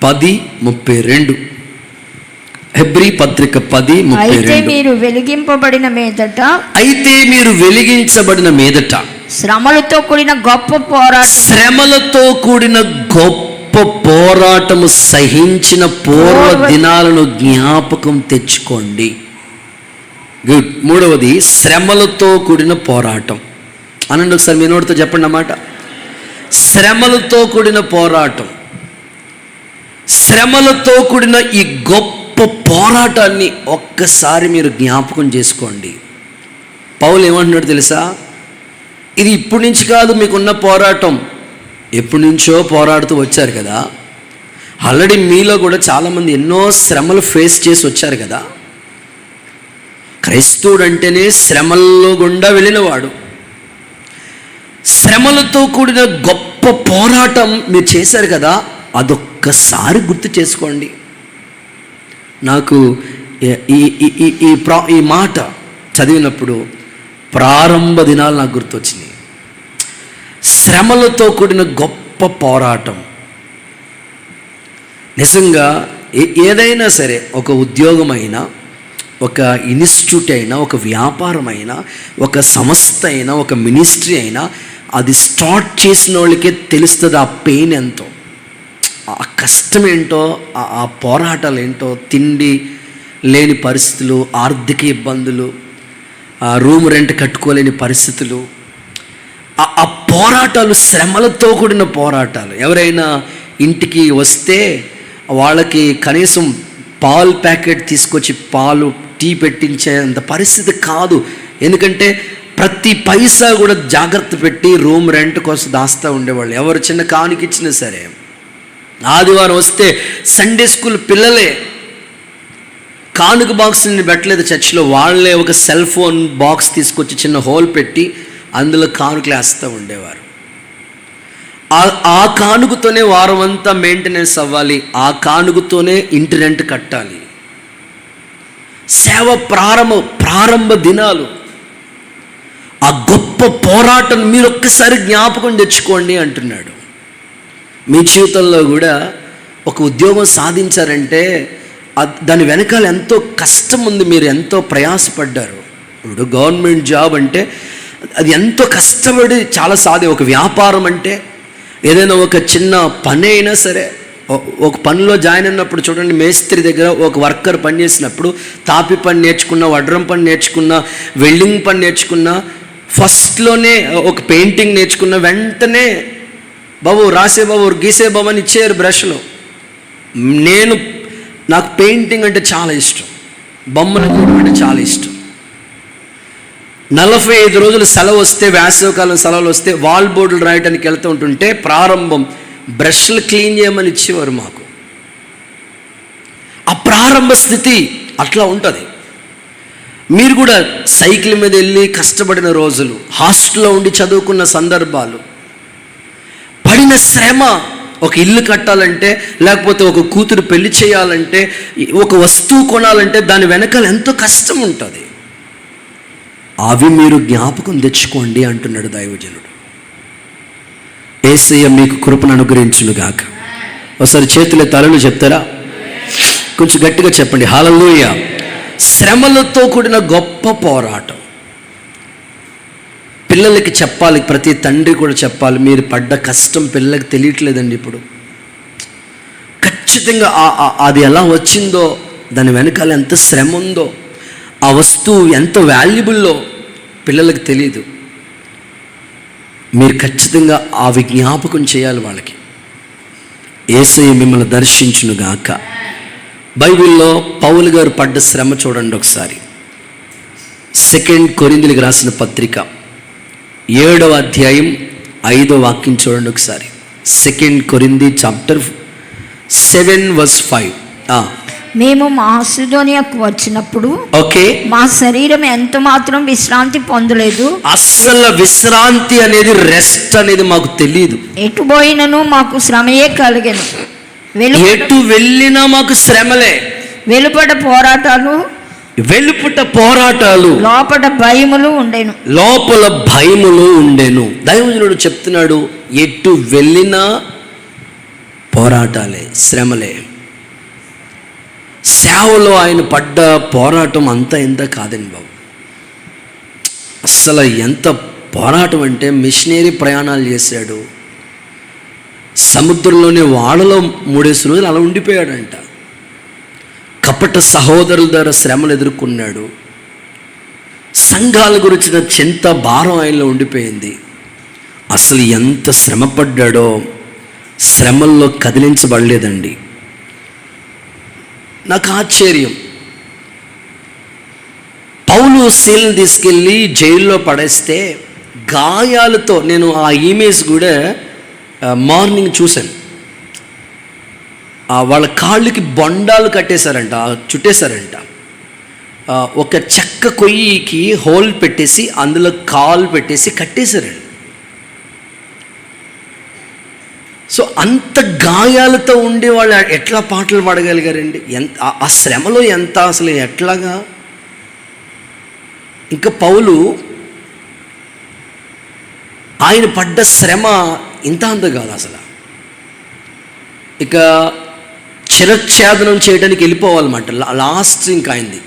10:32. హెబ్రీ పత్రిక 10:32. అయితే మీరు వెలిగించబడిన మీదట శ్రమలతో కూడిన గొప్ప పోరాటము సహించిన పూర్వ దినాలను జ్ఞాపకం తెచ్చుకోండి. గుడ్. 3వది, శ్రమలతో కూడిన పోరాటం. అనండి ఒకసారి మీ నోటితో చెప్పండి అన్నమాట. శ్రమలతో కూడిన పోరాటం. శ్రమలతో కూడిన ఈ గొప్ప పోరాటాన్ని ఒక్కసారి మీరు జ్ఞాపకం చేసుకోండి. పౌలు ఏమంటున్నాడు తెలుసా? ఇది ఇప్పటి నుంచి కాదు మీకున్న పోరాటం, ఎప్పటి నుంచో పోరాడుతూ వచ్చారు కదా. ఆల్రెడీ మీలో కూడా చాలామంది ఎన్నో శ్రమలు ఫేస్ చేసి వచ్చారు కదా. క్రైస్తవుడు అంటేనే శ్రమల్లో గుండా వెళ్ళినవాడు. శ్రమలతో కూడిన గొప్ప పోరాటం మీరు చేశారు కదా, అదొక్కసారి గుర్తు చేసుకోండి. నాకు ఈ మాట చదివినప్పుడు ప్రారంభ దినాలు నాకు గుర్తొచ్చినాయి. శ్రమలతో కూడిన గొప్ప పోరాటం. నిజంగా ఏదైనా సరే, ఒక ఉద్యోగమైనా, ఒక ఇన్స్టిట్యూట్ అయినా, ఒక వ్యాపారం అయినా, ఒక సంస్థ అయినా, ఒక మినిస్ట్రీ అయినా, అది స్టార్ట్ చేసిన వాళ్ళకే తెలుస్తుంది ఆ పెయిన్ ఎంతో, ఆ కష్టం ఏంటో, ఆ పోరాటాలు ఏంటో. తిండి లేని పరిస్థితులు, ఆర్థిక ఇబ్బందులు, రూమ్ రెంట్ కట్టుకోలేని పరిస్థితులు, ఆ పోరాటాలు శ్రమలతో కూడిన పోరాటాలు. ఎవరైనా ఇంటికి వస్తే వాళ్ళకి కనీసం పాలు ప్యాకెట్ తీసుకొచ్చి పాలు టీ పెట్టించేంత పరిస్థితి కాదు. ఎందుకంటే ప్రతి పైసా కూడా జాగ్రత్త పెట్టి రూమ్ రెంట్ కోసం దాస్తూ ఉండేవాళ్ళు. ఎవరు చిన్న కానుక ఇచ్చినా సరే. ఆదివారం వస్తే సండే స్కూల్ పిల్లలే కానుక బాక్స్ని పెట్టలేదు చర్చిలో, వాళ్ళే ఒక సెల్ ఫోన్ బాక్స్ తీసుకొచ్చి చిన్న హోల్ పెట్టి అందులో కానుకలు వేస్తూ ఉండేవారు. ఆ కానుకతోనే వారం అంతా మెయింటెనెన్స్ అవ్వాలి, ఆ కానుకతోనే ఇంటి రెంట్ కట్టాలి. సేవ ప్రారంభ దినాలు. ఆ గొప్ప పోరాటం మీరు ఒక్కసారి జ్ఞాపకం తెచ్చుకోండి అంటున్నాడు. మీ జీవితంలో కూడా ఒక ఉద్యోగం సాధించారంటే దాని వెనకాల ఎంతో కష్టం ఉంది, మీరు ఎంతో ప్రయాసపడ్డారు. ఇప్పుడు గవర్నమెంట్ జాబ్ అంటే అది ఎంతో కష్టపడి చాలా ఒక వ్యాపారం అంటే, ఏదైనా ఒక చిన్న పని అయినా సరే, ఒక పనిలో జాయిన్ అయినప్పుడు చూడండి, మేస్త్రి దగ్గర ఒక వర్కర్ పని చేసినప్పుడు తాపి పని నేర్చుకున్నా, వడ్రం పని నేర్చుకున్నా, వెల్డింగ్ పని నేర్చుకున్నా, ఫస్ట్లోనే ఒక పెయింటింగ్ నేర్చుకున్న వెంటనే బాబు రాసే బాబు గీసే బాబు అని ఇచ్చారు బ్రష్లో. నాకు పెయింటింగ్ అంటే చాలా ఇష్టం, బొమ్మలు గీయడం అంటే చాలా ఇష్టం. 45 రోజులు సెలవు వస్తే, వేసవికాలం సెలవులు వస్తే వాల్ బోర్డులు రాయడానికి వెళ్తూ ఉంటుంటే ప్రారంభం బ్రష్లు క్లీన్ చేయమని ఇచ్చేవారు మాకు. ప్రారంభ స్థితి అట్లా ఉంటుంది. మీరు కూడా సైకిల్ మీద వెళ్ళి కష్టపడిన రోజులు, హాస్టల్లో ఉండి చదువుకున్న సందర్భాలు, పడిన శ్రమ, ఒక ఇల్లు కట్టాలంటే, లేకపోతే ఒక కూతురు పెళ్లి చేయాలంటే, ఒక వస్తువు కొనాలంటే దాని వెనకాల ఎంతో కష్టం ఉంటుంది. అవి మీరు జ్ఞాపకం తెచ్చుకోండి అంటున్నాడు దైవజనుడు. యేసయ్య మీకు కృపను అనుగ్రహించునుగాక. ఒకసారి చేతుల తలలు చెప్తారా? కొంచెం గట్టిగా చెప్పండి హల్లెలూయా. శ్రమలతో కూడిన గొప్ప పోరాటం. పిల్లలకి చెప్పాలి, ప్రతి తండ్రి కూడా చెప్పాలి, మీరు పడ్డ కష్టం పిల్లలకి తెలియట్లేదండి ఇప్పుడు. ఖచ్చితంగా అది ఎలా వచ్చిందో, దాని వెనకాల ఎంత శ్రమ ఉందో, ఆ వస్తువు ఎంత వాల్యుబుల్లో పిల్లలకు తెలియదు. మీరు ఖచ్చితంగా ఆ విజ్ఞాపకం చేయాలి వాళ్ళకి. యేసయ్య మిమ్మల్ని దర్శించునుగాక. బైబిల్లో పౌలు గారు పడ్డ శ్రమ చూడండి ఒకసారి. 2 కొరింథీయులకు రాసిన పత్రిక 7వ అధ్యాయం 5వ వాక్యం చూడండి ఒకసారి. 2 కొరింథీ చాప్టర్ 7:5. మేము మాసిదోనియాకు వచ్చినప్పుడు ఓకే, మా శరీరం ఎంత మాత్రం విశ్రాంతి పొందలేదు. అస్సలు విశ్రాంతి అనేది, రెస్ట్ అనేది మాకు తెలియదు. ఎటు పోయినను మాకు శ్రమయే కలిగెను. ఎటు వెళ్ళినా మాకు శ్రమలే. వెలుపట పోరాటాలు, లోపట భయములు ఉండెను. లోపల భయములు ఉండెను. దైవజనుడు చెప్తున్నాడు, ఎటు వెళ్ళినా పోరాటాలే, శ్రమలే. సేవలో ఆయన పడ్డ పోరాటం అంతా ఎంత కాదండి బాబు. అస్సలు ఎంత పోరాటం అంటే, మిషనరీ ప్రయాణాలు చేశాడు, సముద్రంలోని వాడలో 3 రోజులు అలా ఉండిపోయాడంట. కపట సహోదరుల ద్వారా శ్రమలు ఎదుర్కొన్నాడు. సంఘాల గురించిన చింత, భారం ఆయనలో ఉండిపోయింది. అసలు ఎంత శ్రమ పడ్డాడో, శ్రమల్లో కదిలించబడలేదండి. నాకు ఆశ్చర్యం, పౌలు శీలను తీసుకెళ్ళి జైల్లో పడేస్తే గాయాలతో, నేను ఆ ఇమేజ్ కూడా మార్నింగ్ చూశాను. వాళ్ళ కాళ్ళకి బొండాలు కట్టేశారంట, చుట్టేశారంట. ఒక చెక్క కొయ్యికి హోల్ పెట్టేసి అందులో కాలు పెట్టేసి కట్టేశారండి. సో అంత గాయాలతో ఉండి వాళ్ళు ఎట్లా పాటలు పాడగలిగారండి? ఎంత ఆ శ్రమలో, ఎంత అసలు ఎట్లాగా. ఇంకా పౌలు ఆయన పడ్డ శ్రమ ఇంత అంత కాదు అసలు. ఇక చిరఛేదనం చేయడానికి వెళ్ళిపోవాలన్నమాట, లాస్ట్ ఇంకా అయింది.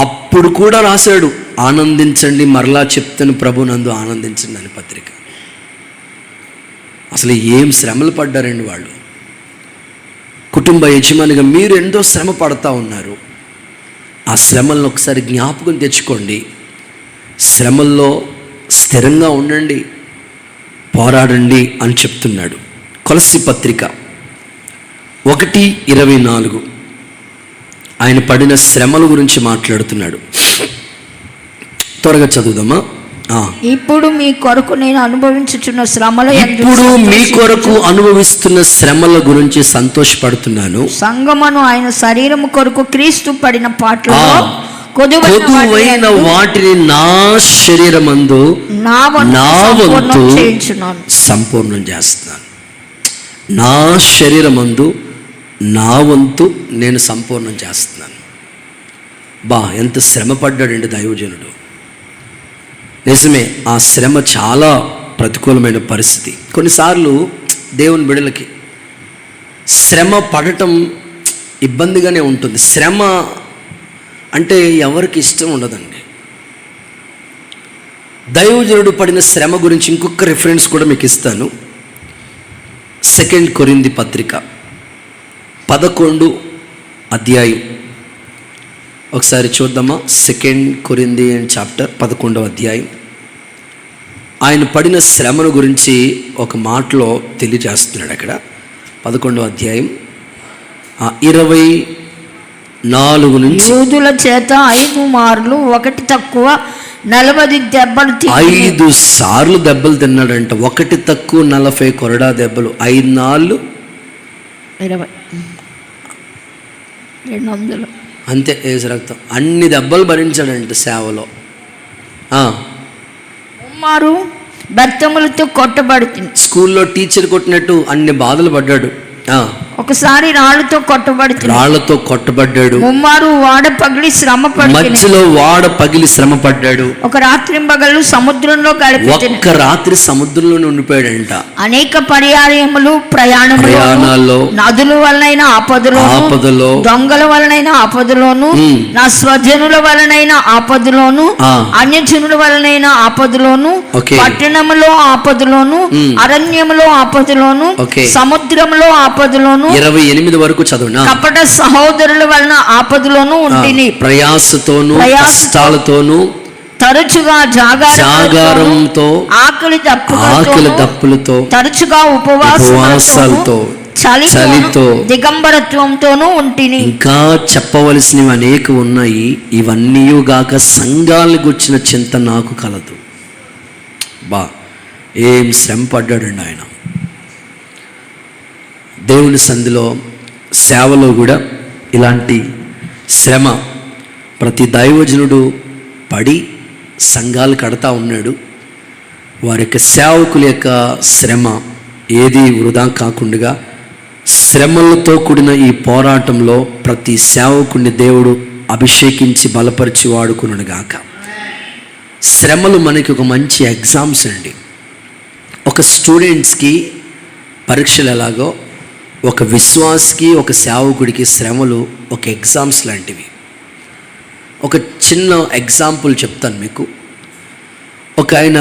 అప్పుడు కూడా రాశాడు, ఆనందించండి, మరలా చెప్తాను ప్రభు నందు ఆనందించండి అని పత్రిక. అసలు ఏం శ్రమలు పడ్డారండి వాళ్ళు. కుటుంబ యజమానిగా మీరు ఎంతో శ్రమ పడతా ఉన్నారు. ఆ శ్రమలను ఒకసారి జ్ఞాపకం తెచ్చుకోండి. శ్రమల్లో స్థిరంగా ఉండండి, పోరాడండి అని చెప్తున్నాడు. కొలస్సీ పత్రిక 1:24 ఆయన పడిన శ్రమల గురించి మాట్లాడుతున్నాడు. త్వరగా చదువుదామా? ఇప్పుడు మీ కొరకు నేను అనుభవించుచున్న శ్రమల అనుభవిస్తున్న శ్రమల గురించి సంతోషపడుతున్నాను. సంగమను ఆయన శరీరము కొరకు క్రీస్తు పడిన పాటలలో కొదువైన వాటిని నా శరీరమందు నా వంతు సంపూర్ణం చేస్తున్నాను. నా శరీరమందు నా వంతు నేను సంపూర్ణం చేస్తున్నాను. ఎంత శ్రమ పడ్డాడండి దైవజనుడు. నిజమే, ఆ శ్రమ చాలా ప్రతికూలమైన పరిస్థితి. కొన్నిసార్లు దేవుని బిడ్డలకి శ్రమ పడటం ఇబ్బందిగానే ఉంటుంది. శ్రమ అంటే ఎవరికి ఇష్టం ఉండదండి. దైవజనుడు పడిన శ్రమ గురించి ఇంకొక రిఫరెన్స్ కూడా మీకు ఇస్తాను. 2 కొరింథీ పత్రిక 11వ అధ్యాయం ఒకసారి చూద్దామా. 2 కొరింథీ చాప్టర్ 11వ అధ్యాయం. ఆయన పడిన శ్రమను గురించి ఒక మాటలో తెలియజేస్తున్నాడు అక్కడ. 11వ అధ్యాయం 24 నుంచి. యూదుల చేత 5 మార్లు ఒకటి తక్కువ 40 దెబ్బలు 5 సార్లు దెబ్బలు తిన్నాడంట. ఒకటి తక్కువ 40 కొరడా దెబ్బలు. 5 నాళ్ళు 200. అంతే. యేసు రక్తం. అన్ని దెబ్బలు భరించాడంట సేవలో. ముమ్మారు బెత్తములతో కొట్టబడుతుంది. స్కూల్లో టీచర్ కొట్టినట్టు అన్ని బాధలు పడ్డాడు. ఒకసారి రాళ్ళతో కొట్టబడుతుంది. రాళ్లతో కొట్టబడ్డాడు. ముమ్మారు వాడ పగిలి శ్రమ పడుతుంది. మధ్యలో వాడ పగిలి శ్రమ పడ్డాడు. ఒక రాత్రి పగలు సముద్రంలో ఒక్క రాత్రి సముద్రంలోనే ఉండిపోయాడంట. అనేక పర్యాయములు ప్రయాణాల్లో, నదుల వలనైన ఆపదలో, దొంగల వలనైన ఆపదలోను, నా స్వజనుల వలనైన ఆపదలోను, అన్యజనుల వలనైన ఆపదలోను, పట్టణములో ఆపదలోను, అరణ్యములో ఆపదలోను, సముద్రంలో ఆపదలోను, 28 వరకు చదువునా. కపట సహోదరుల వలన ఆపదలోను ఉంటిని. ప్రయాసతోను కష్టాలతోను, తరచుగా జాగారంతో, ఆకలి దప్పులతో, తరచుగా ఉపవాసాలతో, చలితో, దిగంబరత్వంతోనూ ఉంటిని. ఇంకా చెప్పవలసినవి అనేక ఉన్నాయి. ఇవన్నీ గాక సంఘాలకు వచ్చిన చింత నాకు కలదు. ఏం శ్రమ పడ్డాడండి ఆయన. దేవుని సంధిలో సేవలో కూడా ఇలాంటి శ్రమ ప్రతి దైవజనుడు పడి సంఘాలు కడతా ఉన్నాడు. వారి యొక్క సేవకుల యొక్క శ్రమ ఏది వృధా కాకుండా శ్రమలతో కూడిన ఈ పోరాటంలో ప్రతి సేవకుడిని దేవుడు అభిషేకించి బలపరిచి వాడుకున్నాడు గాక. శ్రమలు మనకి ఒక మంచి ఎగ్జామ్స్ అండి. ఒక స్టూడెంట్స్కి పరీక్షలు ఎలాగో ఒక విశ్వాస్కి, ఒక సేవకుడికి శ్రమలు ఒక ఎగ్జామ్స్ లాంటివి. ఒక చిన్న ఎగ్జాంపుల్ చెప్తాను మీకు. ఒక ఆయన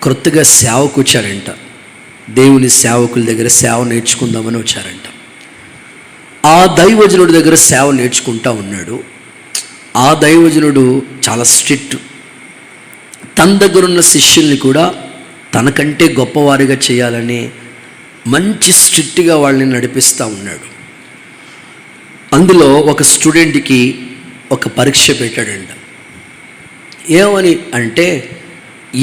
క్రొత్తగా సేవకు వచ్చారంట. దేవుని సేవకుల దగ్గర సేవ నేర్చుకుందామని వచ్చారంట. ఆ దైవజనుడి దగ్గర సేవ నేర్చుకుంటా ఉన్నాడు. ఆ దైవజనుడు చాలా స్ట్రిక్ట్. తన దగ్గర ఉన్న శిష్యుల్ని కూడా తనకంటే గొప్పవారిగా చేయాలని మంచి స్ట్రిక్ట్గా వాళ్ళని నడిపిస్తూ ఉన్నాడు. అందులో ఒక స్టూడెంట్కి ఒక పరీక్ష పెట్టాడంట. ఏమని అంటే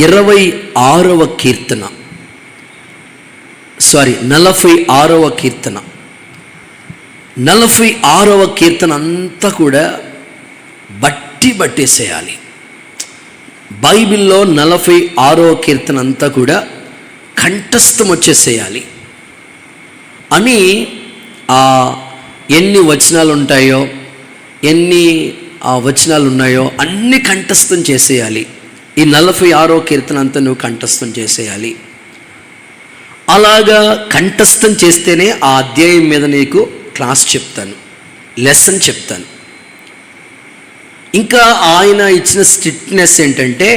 46వ కీర్తన 46వ కీర్తన 46వ కీర్తన అంతా కూడా బట్టేసేయాలి. బైబిల్లో 46వ కీర్తన అంతా కూడా కంఠస్థం వచ్చేసేయాలి అని ఎన్ని వచనాలు ఉంటాయో, ఎన్ని వచనాలు ఉన్నాయో అన్ని కంఠస్థం చేసేయాలి. ఈ 46వ కీర్తన అంతా నువ్వు కంఠస్థం చేసేయాలి. అలాగా కంఠస్థం చేస్తేనే ఆ అధ్యాయం మీద నీకు క్లాస్ చెప్తాను, లెసన్ చెప్తాను. ఇంకా ఆయన ఇచ్చిన స్ట్రిక్ట్నెస్ ఏంటంటే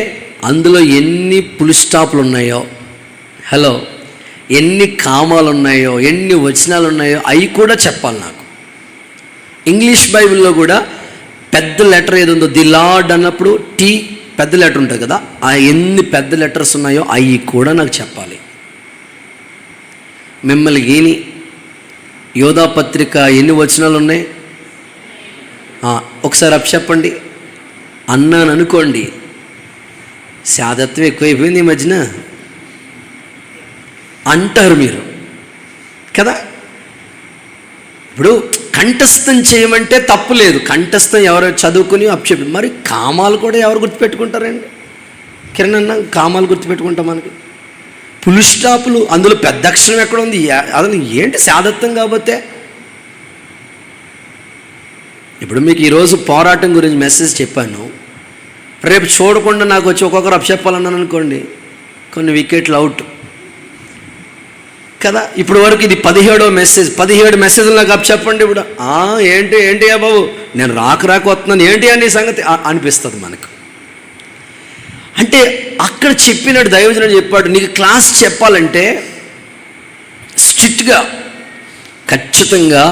అందులో ఎన్ని ఫుల్ స్టాప్లు ఉన్నాయో, ఎన్ని కామాలు ఉన్నాయో, ఎన్ని వచనాలు ఉన్నాయో అవి కూడా చెప్పాలి నాకు. ఇంగ్లీష్ బైబిల్లో కూడా పెద్ద లెటర్ ఏది ఉందో, ది లార్డ్ అన్నప్పుడు టీ పెద్ద లెటర్ ఉంటుంది కదా, ఆ ఎన్ని పెద్ద లెటర్స్ ఉన్నాయో అవి కూడా నాకు చెప్పాలి. మిమ్మల్ని గీని యోధా పత్రిక ఎన్ని వచనాలు ఉన్నాయి ఒకసారి చెప్పండి అన్నాను అనుకోండి. శాదత్వం ఎక్కువైపోయింది ఈ మధ్యన అంటారు మీరు కదా. ఇప్పుడు కంఠస్థం చేయమంటే తప్పు లేదు. కంఠస్థం ఎవరో చదువుకుని అప్పచెప్పి, మరి కామాలు కూడా ఎవరు గుర్తుపెట్టుకుంటారండి? కిరణ్ అన్న కామాలు గుర్తుపెట్టుకుంటాం మనకి. ఫుల్ స్టాపులు అందులో పెద్ద అక్షరం ఎక్కడ ఉంది? అసలు ఏంటి శాదత్వం కాకపోతే? ఇప్పుడు మీకు ఈరోజు పోరాటం గురించి మెసేజ్ చెప్పాను. రేపు చూడకుండా నాకు వచ్చి ఒక్కొక్కరు అప్పచెప్పాలన్నాను అనుకోండి, కొన్ని వికెట్లు అవుట్ కదా. ఇప్పుడు వరకు ఇది 17వ మెసేజ్. 17 మెసేజ్లు నాకు అప్పచెప్పండి. ఇప్పుడు ఏంటి బాబు, నేను రాక వస్తున్నాను ఏంటి అని సంగతి అనిపిస్తుంది మనకు. అంటే అక్కడ చెప్పినట్టు దైవజనుడు చెప్పాడు, నీకు క్లాస్ చెప్పాలంటే స్ట్రిక్ట్గా ఖచ్చితంగా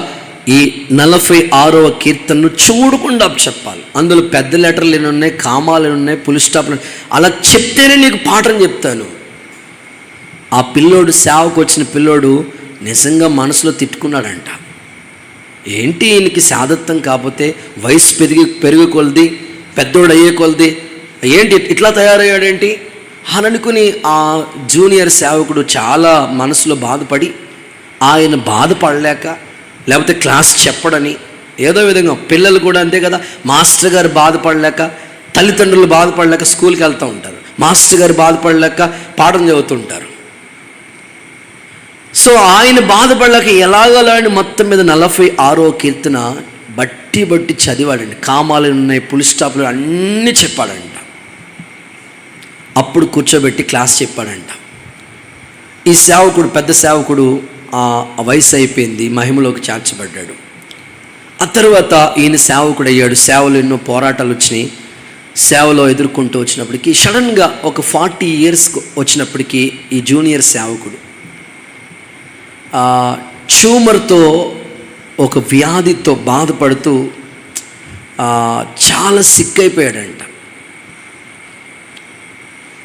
ఈ 46వ కీర్తనను చూడకుండా చెప్పాలి. అందులో పెద్ద లెటర్లు ఎన్ని ఉన్నాయి, కామాలు ఎన్ని ఉన్నాయి, ఫుల్ స్టాప్లు. అలా చెప్తేనే నీకు పాఠం చెప్తాను. ఆ పిల్లోడు, సేవకు వచ్చిన పిల్లోడు నిజంగా మనసులో తిట్టుకున్నాడంట. ఏంటి ఈయనకి శాదత్వం కాకపోతే, వయసు పెరిగి కొలది, పెద్దోడు అయ్యే కొలది ఏంటి ఇట్లా తయారయ్యాడేంటి అని అనుకుని ఆ జూనియర్ సేవకుడు చాలా మనసులో బాధపడి, ఆయన బాధపడలేక లేకపోతే క్లాస్ చెప్పడని ఏదో విధంగా పిల్లలు కూడా అంతే కదా, మాస్టర్ గారు బాధపడలేక, తల్లిదండ్రులు బాధపడలేక స్కూల్కి వెళ్తూ ఉంటారు, మాస్టర్ గారు బాధపడలేక పాఠం చదువుతుంటారు. సో ఆయన బాధపడలేక ఎలాగోలా మొత్తం మీద 46వ కీర్తన బట్టి చదివాడండి. కామాలు ఉన్నాయి, పులి స్టాప్లు అన్నీ చెప్పాడంట. అప్పుడు కూర్చోబెట్టి క్లాస్ చెప్పాడంట. ఈ సేవకుడు, పెద్ద సేవకుడు, ఆ వయసు అయిపోయింది, మహిమలోకి చేర్చబడ్డాడు. ఆ తర్వాత ఈయన సేవకుడు అయ్యాడు. సేవలు ఎన్నో పోరాటాలు వచ్చినాయి. సేవలో ఎదుర్కొంటూ వచ్చినప్పటికీ సడన్గా ఒక 40 years వచ్చినప్పటికీ ఈ జూనియర్ సేవకుడు ట్యూమర్తో, ఒక వ్యాధితో బాధపడుతూ చాలా సిక్ అయిపోయాడంట.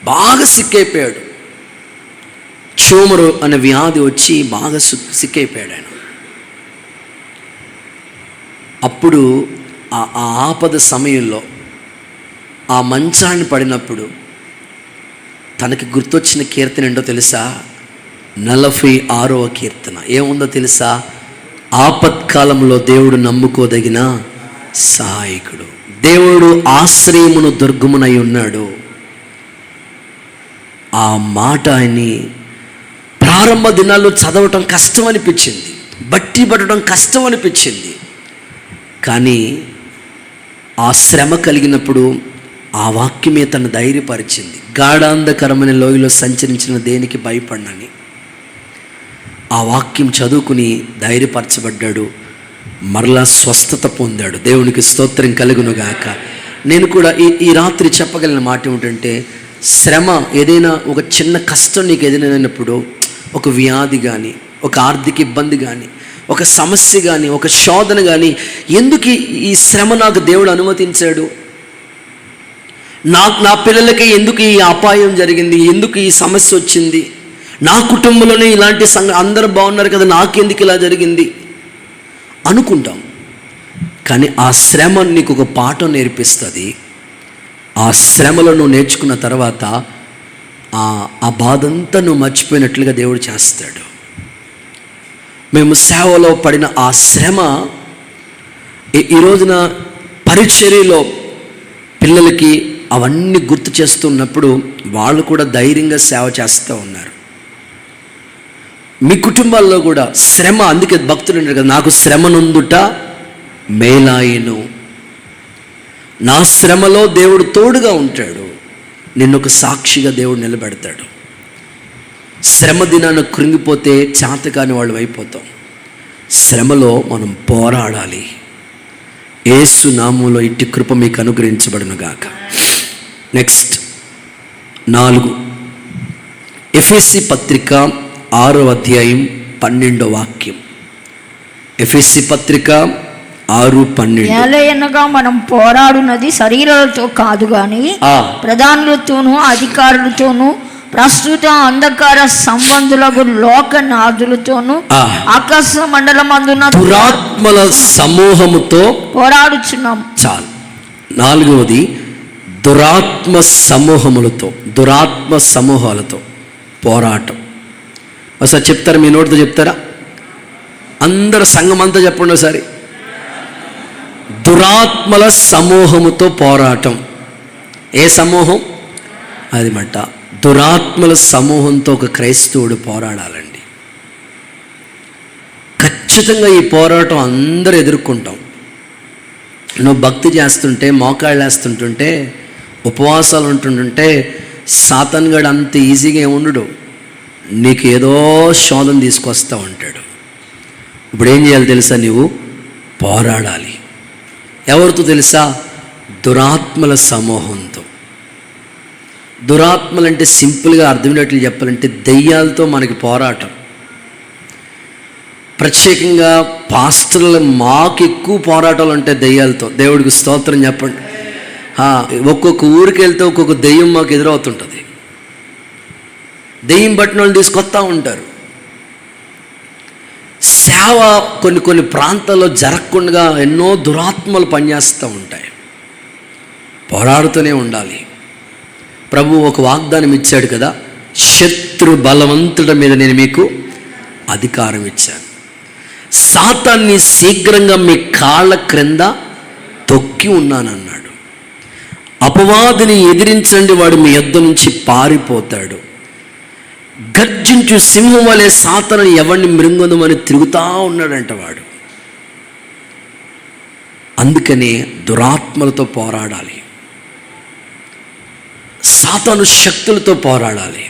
బాగా సిక్ అయిపోయాడు. ట్యూమర్ అనే వ్యాధి వచ్చి బాగా సిక్ అయిపోయాడు ఆయన. అప్పుడు ఆ ఆపద సమయంలో ఆ మంచాన్ని పడినప్పుడు తనకి గుర్తొచ్చిన కీర్తన ఏంటో తెలుసా? 46వ కీర్తన. ఏముందో తెలుసా? ఆపత్కాలంలో దేవుడు నమ్ముకోదగిన సహాయకుడు, దేవుడు ఆశ్రయమును దుర్గమునై ఉన్నాడు. ఆ మాట ఆయన్ని ప్రారంభ దినాల్లో చదవటం కష్టం అనిపించింది, బట్టి పడటం కష్టం అనిపించింది. కానీ ఆ శ్రమ కలిగినప్పుడు ఆ వాక్యమే తను ధైర్యపరిచింది. గాఢాంధకరమైన లోయలో సంచరించిన దేనికి భయపడనని ఆ వాక్యం చదువుకుని ధైర్యపరచబడ్డాడు. మరలా స్వస్థత పొందాడు. దేవునికి స్తోత్రం కలుగునుగాక. నేను కూడా ఈ రాత్రి చెప్పగలిగిన మాట ఏమిటంటే, శ్రమ ఏదైనా, ఒక చిన్న కష్టం నీకు ఎదురైనప్పుడు, ఒక వ్యాధి కానీ, ఒక ఆర్థిక ఇబ్బంది కానీ, ఒక సమస్య కానీ, ఒక శోధన కానీ, ఎందుకు ఈ శ్రమ నాకు దేవుడు అనుమతించాడు, నా పిల్లలకి ఎందుకు ఈ అపాయం జరిగింది, ఎందుకు ఈ సమస్య వచ్చింది, నా కుటుంబంలోనే ఇలాంటి అందరూ బాగున్నారు కదా, నాకెందుకు ఇలా జరిగింది అనుకుంటాం. కానీ ఆ శ్రమ నీకు ఒక పాఠం నేర్పిస్తుంది. ఆ శ్రమలో నువ్వు నేర్చుకున్న తర్వాత ఆ బాధంతా నువ్వు మర్చిపోయినట్లుగా దేవుడు చేస్తాడు. మేము సేవలో పడిన ఆ శ్రమ ఈ రోజున పరిచర్యలో పిల్లలకి అవన్నీ గుర్తు చేస్తున్నప్పుడు వాళ్ళు కూడా ధైర్యంగా సేవ చేస్తూ ఉన్నారు. మీ కుటుంబాల్లో కూడా శ్రమ, అందుకే భక్తులు అంటారు కదా, నాకు శ్రమ నొందుట మేలాయను. నా శ్రమలో దేవుడు తోడుగా ఉంటాడు, నిన్నొక సాక్షిగా దేవుడు నిలబెడతాడు. శ్రమ దినాన్ని కృంగిపోతే చేతకాని వాళ్ళు అయిపోతాం. శ్రమలో మనం పోరాడాలి. యేసు నామములో ఇట్టి కృప మీకు అనుగ్రహించబడునుగాక. నెక్స్ట్ 4 ఎఫెసీ పత్రిక 6వ అధ్యాయం 12వ వాక్యం. ఎఫెసీ పత్రిక 6:12. ఏలయనగా మనం పోరాడునది శరీరాలతో కాదు గాని ప్రధానులతోనూ అధికారులతోనూ ప్రస్తుత అంధకార సంబంధులకు లోకనాథులతోనూ ఆకాశ మండలమందున దురాత్మల సమూహముతో పోరాడుచున్నాం. చాలు. 4వది దురాత్మ సమూహాలతో పోరాటం. ఒకసారి చెప్తారా? మీ నోటితో చెప్తారా? అందరు సంఘం అంతా చెప్పండి ఒకసారి. దురాత్మల సమూహముతో పోరాటం. ఏ సమూహం? అది మట్ట. దురాత్మల సమూహంతో ఒక క్రైస్తవుడు పోరాడాలండి. ఖచ్చితంగా ఈ పోరాటం అందరూ ఎదుర్కొంటాం. నువ్వు భక్తి చేస్తుంటే, మోకాళ్ళు వేస్తుంటుంటే, ఉపవాసాలు ఉంటుంటుంటే సాతాన్ గాడు అంత ఈజీగా ఉండడు. నీకు ఏదో శోధన తీసుకొస్తూ ఉంటాడు. ఇప్పుడు ఏం చేయాలి తెలుసా? నీవు పోరాడాలి. ఎవరితో తెలుసా? దురాత్మల సమూహంతో. దురాత్మలంటే సింపుల్గా అర్థమైనట్లు చెప్పాలంటే దెయ్యాలతో మనకి పోరాటం. ప్రత్యేకంగా పాస్టర్లు మాకు ఎక్కువ పోరాటాలు ఉంటాయి దెయ్యాలతో. దేవుడికి స్తోత్రం చెప్పండి. ఒక్కొక్క ఊరికి వెళ్తే ఒక్కొక్క దెయ్యం మాకు ఎదురవుతుంటుంది. దెయ్యం పట్టిన వాళ్ళు తీసుకొస్తూ ఉంటారు. సేవ కొన్ని ప్రాంతాల్లో జరగకుండా ఎన్నో దురాత్మలు పనిచేస్తూ ఉంటాయి. పోరాడుతూనే ఉండాలి. ప్రభు ఒక వాగ్దానం ఇచ్చాడు కదా, శత్రు బలవంతుడి మీద నేను మీకు అధికారం ఇచ్చాను. సాతాన్ని శీఘ్రంగా మీ కాళ్ళ క్రింద తొక్కి ఉన్నానన్నాడు. అపవాదిని ఎదిరించండి, వాడు మీ యొద్ద నుంచి పారిపోతాడు. గర్జించు సింహం వలె సాతాను ఎవరిని మృంగుదమని తిరుగుతూ ఉన్నాడంట వాడు. అందుకనే దురాత్మలతో పోరాడాలి, సాతాను శక్తులతో పోరాడాలి.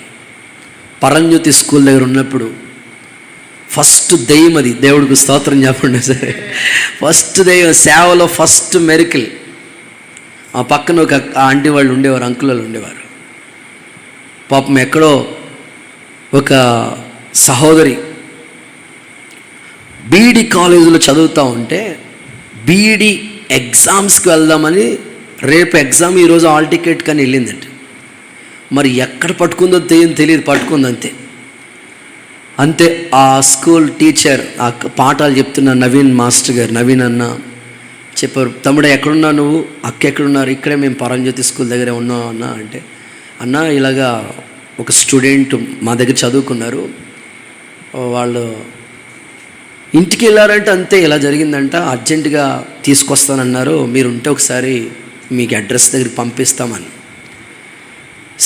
పరంజ్యోతి స్కూల్ దగ్గర ఉన్నప్పుడు ఫస్ట్ దెయ్యం, అది దేవుడికి స్తోత్రం చెప్పండి సరే, ఫస్ట్ దెయ్యం, సేవలో ఫస్ట్ మెరికల్. ఆ పక్కన ఒక ఆంటీ వాళ్ళు ఉండేవారు, అంకుల్ వాళ్ళు ఉండేవారు. పాపం ఎక్కడో ఒక సహోదరి బీఈడి కాలేజీలో చదువుతూ ఉంటే బీఈడి ఎగ్జామ్స్కి వెళ్దామని, రేపు ఎగ్జామ్ ఈరోజు హాల్ టికెట్ కానీ వెళ్ళిందంట. మరి ఎక్కడ పట్టుకుందో తెలియదు, పట్టుకుంది అంతే. ఆ స్కూల్ టీచర్, ఆ పాఠాలు చెప్తున్న నవీన్ మాస్టర్ గారు, నవీన్ అన్న చెప్పారు, తమ్ముడు ఎక్కడున్నా నువ్వు, అక్క ఎక్కడున్నారు, ఇక్కడే మేము పరంజ్యోతి స్కూల్ దగ్గరే ఉన్నాం అన్న అంటే, అన్న ఇలాగా ఒక స్టూడెంట్ మా దగ్గర చదువుకున్నారు, వాళ్ళు ఇంటికి వెళ్ళారంటే అంతే, ఇలా జరిగిందంట, అర్జెంటుగా తీసుకొస్తానన్నారు, మీరు ఉంటే ఒకసారి మీకు అడ్రస్ దగ్గరికి పంపిస్తామని.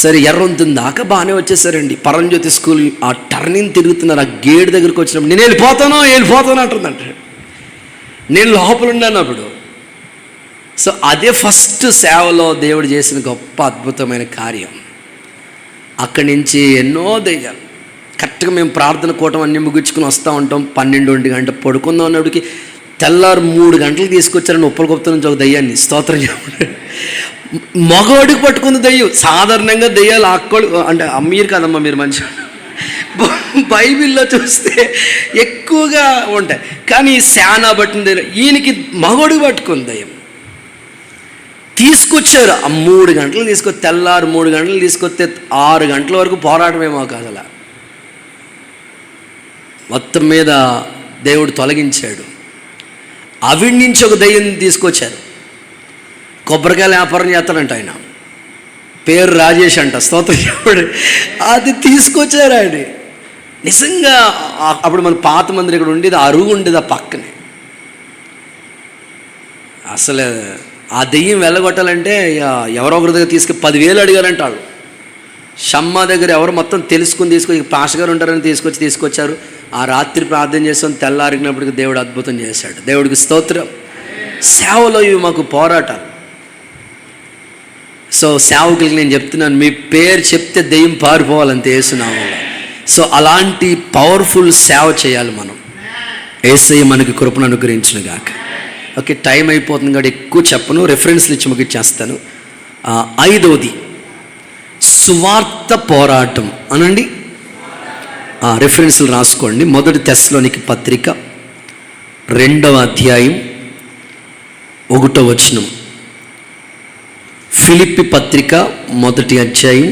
సరే, ఎర్రొంతుంది దాకా బాగానే వచ్చేసారండి. పరంజ్యోతి స్కూల్ ఆ టర్నింగ్ తిరుగుతున్నారు, ఆ గేట్ దగ్గరికి వచ్చినప్పుడు నేను వెళ్ళిపోతాను అంటుందంట. నేను లోపల ఉన్నాను అప్పుడు. సో అదే ఫస్ట్ సేవలో దేవుడు చేసిన గొప్ప అద్భుతమైన కార్యం. అక్కడి నుంచి ఎన్నో దెయ్యాలు, కరెక్ట్గా మేము ప్రార్థన కూటం అన్ని ముగించుకుని వస్తూ ఉంటాం, 12-1 గంట పడుకుందాం అన్నప్పటికి తెల్లారు 3 గంటలకు తీసుకొచ్చారని ఉప్పలగుప్త నుంచి ఒక దెయ్యాన్ని, స్తోత్రం చెప్పండి. మగవాడికి పట్టుకుంది దెయ్యం. సాధారణంగా దెయ్యాలు ఆక్కోడు అంటే మీరు కదమ్మా, మీరు మంచిగా బైబిల్లో చూస్తే ఎక్కువగా ఉంటాయి, కానీ శానా పట్టిన ఈయనకి మగవాడికి పట్టుకుంది దెయ్యం. తీసుకొచ్చారు, ఆ 3 గంటలు తీసుకొచ్చి, తెల్లారు 3 గంటలు తీసుకొస్తే 6 గంటల వరకు పోరాటమేమో కాదు, అలా మొత్తం మీద దేవుడు తొలగించాడు. అవిడి నుంచి ఒక దెయ్యం తీసుకొచ్చారు. కొబ్బరికాయలు వ్యాపారం చేస్తాడంట ఆయన, పేరు రాజేష్ అంట, స్తోత్రం చెప్పాడు. అది తీసుకొచ్చారు ఆయన. నిజంగా అప్పుడు మన పాత మందిరం ఇక్కడ ఉండేది, అరుగు ఉండేది ఆ పక్కనే. అసలు ఆ దెయ్యం వెళ్ళగొట్టాలంటే ఎవరో ఒకరి దగ్గర తీసుకు 10,000 అడిగారంట వాళ్ళు. షమ్మ దగ్గర ఎవరు మొత్తం తీసుకొచ్చి పాష గారు ఉంటారని తీసుకొచ్చారు. ఆ రాత్రి ప్రార్థన చేస్తాం, తెల్లారినప్పటికి దేవుడు అద్భుతం చేశాడు. దేవుడికి స్తోత్రం. సేవలో ఇవి మాకు పోరాటాలు. సో సేవకులకి నేను చెప్తున్నాను, మీ పేరు చెప్తే దెయ్యం పారిపోవాలంతే యేసునామములో. సో అలాంటి పవర్ఫుల్ సేవ చేయాలి మనం. యేసయ్య మనకి కృపను అనుగ్రహించును గాక. ఓకే, టైం అయిపోతుంది కాబట్టి ఎక్కువ చెప్పను, రెఫరెన్స్లు ఇచ్చి ముగించేస్తాను. 5వది సువార్త పోరాటం అనండి. రెఫరెన్స్లు రాసుకోండి. 1 తెస్సలోనికి పత్రిక 2వ అధ్యాయం 1వ వచనం, ఫిలిప్పి పత్రిక 1వ అధ్యాయం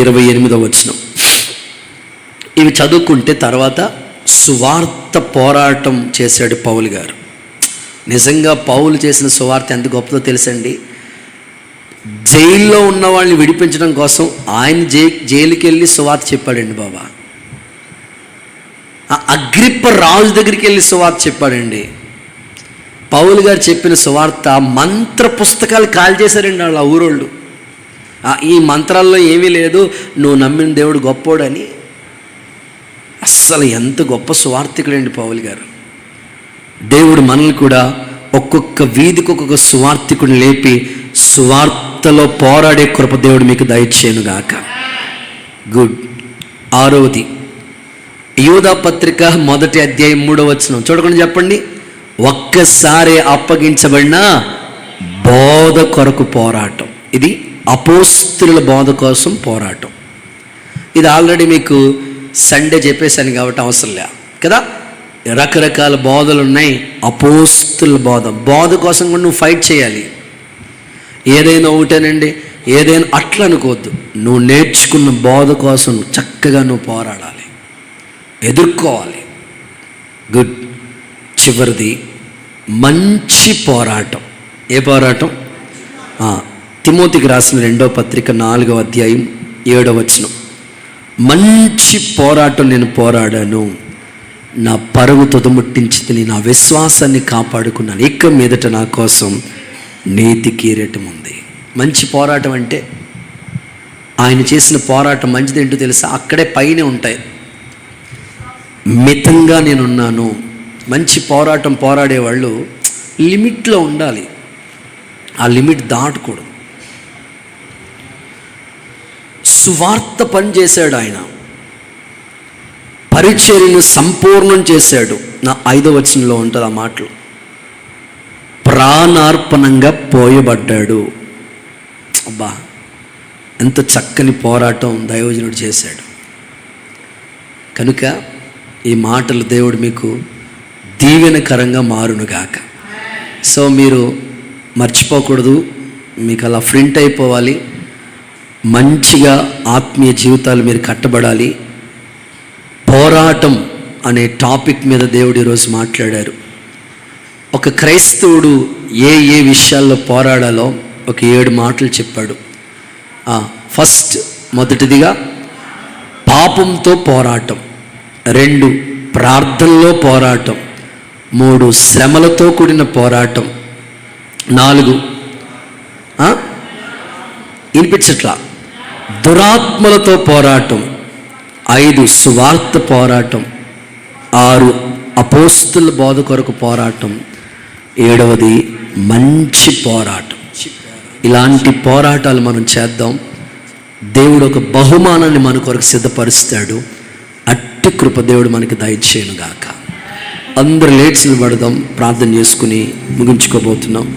28వ వచనం. ఇవి చదువుకుంటే తర్వాత సువార్త పోరాటం చేశాడు పౌలు గారు. నిజంగా పౌలు చేసిన సువార్త ఎంత గొప్పదో తెలుసండి. జైల్లో ఉన్న వాళ్ళని విడిపించడం కోసం ఆయన జైలుకి వెళ్ళి సువార్త చెప్పాడండి బాబా. అగ్రిప్ప రాజు దగ్గరికి వెళ్ళి సువార్త చెప్పాడండి. పౌలు గారు చెప్పిన సువార్త మంత్ర పుస్తకాలు కాల్ చేశారండి వాళ్ళు, ఆ ఊరోళ్ళు. ఈ మంత్రాల్లో ఏమీ లేదు, నువ్వు నమ్మిన దేవుడు గొప్పోడని. అస్సలు ఎంత గొప్ప సువార్థికుడండి పౌలు గారు. దేవుడు మనల్ని కూడా ఒక్కొక్క వీధికి ఒక్కొక్క సువార్థికుడిని లేపి సువార్తలో పోరాడే కృప దేవుడు మీకు దయచేయునుగాక. గుడ్. 6వది యూదా పత్రిక 1వ అధ్యాయం 3వ వచనం చూడకుండా చెప్పండి. ఒక్కసారి అప్పగించబడిన బోధ కొరకు పోరాటం. ఇది అపోస్తుల బోధ కోసం పోరాటం. ఇది ఆల్రెడీ మీకు సండే చెప్పేశాను కాబట్టి అవసరం లే కదా. రకరకాల బోధలు ఉన్నాయి. అపోస్తుల బోధ కోసం కూడా నువ్వు ఫైట్ చేయాలి. ఏదైనా ఒకటేనండి, ఏదైనా అట్లా అనుకోవద్దు. నువ్వు నేర్చుకున్న బోధ కోసం చక్కగా నువ్వు పోరాడాలి, ఎదుర్కోవాలి. గుడ్. చివరిది మంచి పోరాటం. ఏ పోరాటం? తిమోతికి రాసిన 2వ పత్రిక 4వ అధ్యాయం 7వ వచనం. మంచి పోరాటం నేను పోరాడాను, నా పరువు తుదముట్టించి తిని నా విశ్వాసాన్ని కాపాడుకున్నాను. ఇక మీదట నా కోసం నీతి కిరీటం ఉంది. మంచి పోరాటం అంటే ఆయన చేసిన పోరాటం మంచిది ఏంటో తెలుసా? అక్కడే పైనే ఉంటాయి. మితంగా నేనున్నాను. మంచి పోరాటం పోరాడేవాళ్ళు లిమిట్లో ఉండాలి, ఆ లిమిట్ దాటకూడదు. సువార్త పని చేశాడు ఆయన, పరిచర్యను సంపూర్ణం చేశాడు. నా 5వ వచనంలో ఉంటుంది ఆ మాటలు. ప్రాణార్పణంగా పోయబడ్డాడు. అబ్బా, ఎంత చక్కని పోరాటం దైవజనుడు చేశాడు. కనుక ఈ మాటలు దేవుడు మీకు దీవెనకరంగా మారునుగాక. సో మీరు మర్చిపోకూడదు, మీకు అలా ప్రింట్ అయిపోవాలి. మంచిగా ఆత్మీయ జీవితాలు మీరు కట్టబడాలి. పోరాటం అనే టాపిక్ మీద దేవుడు ఈరోజు మాట్లాడారు. ఒక క్రైస్తవుడు ఏ విషయాల్లో పోరాడాలో ఒక 7 మాటలు చెప్పాడు. ఫస్ట్, మొదటిదిగా పాపంతో పోరాటం, 2 ప్రార్థనలో పోరాటం, 3 శ్రమలతో కూడిన పోరాటం, 4 వినిపించట్లా దురాత్మలతో పోరాటం, 5 సువార్త పోరాటం, 6 అపోస్తుల బోధ కొరకు పోరాటం, 7వది మంచి పోరాటం. ఇలాంటి పోరాటాలు మనం చేద్దాం. దేవుడు ఒక బహుమానాన్ని మన కొరకు సిద్ధపరుస్తాడు. అట్టి కృప దేవుడు మనకి దయచేయును గాక. అందరూ లేచి నిలబడదాం, ప్రార్థన చేసుకుని ముగించుకోబోతున్నాం.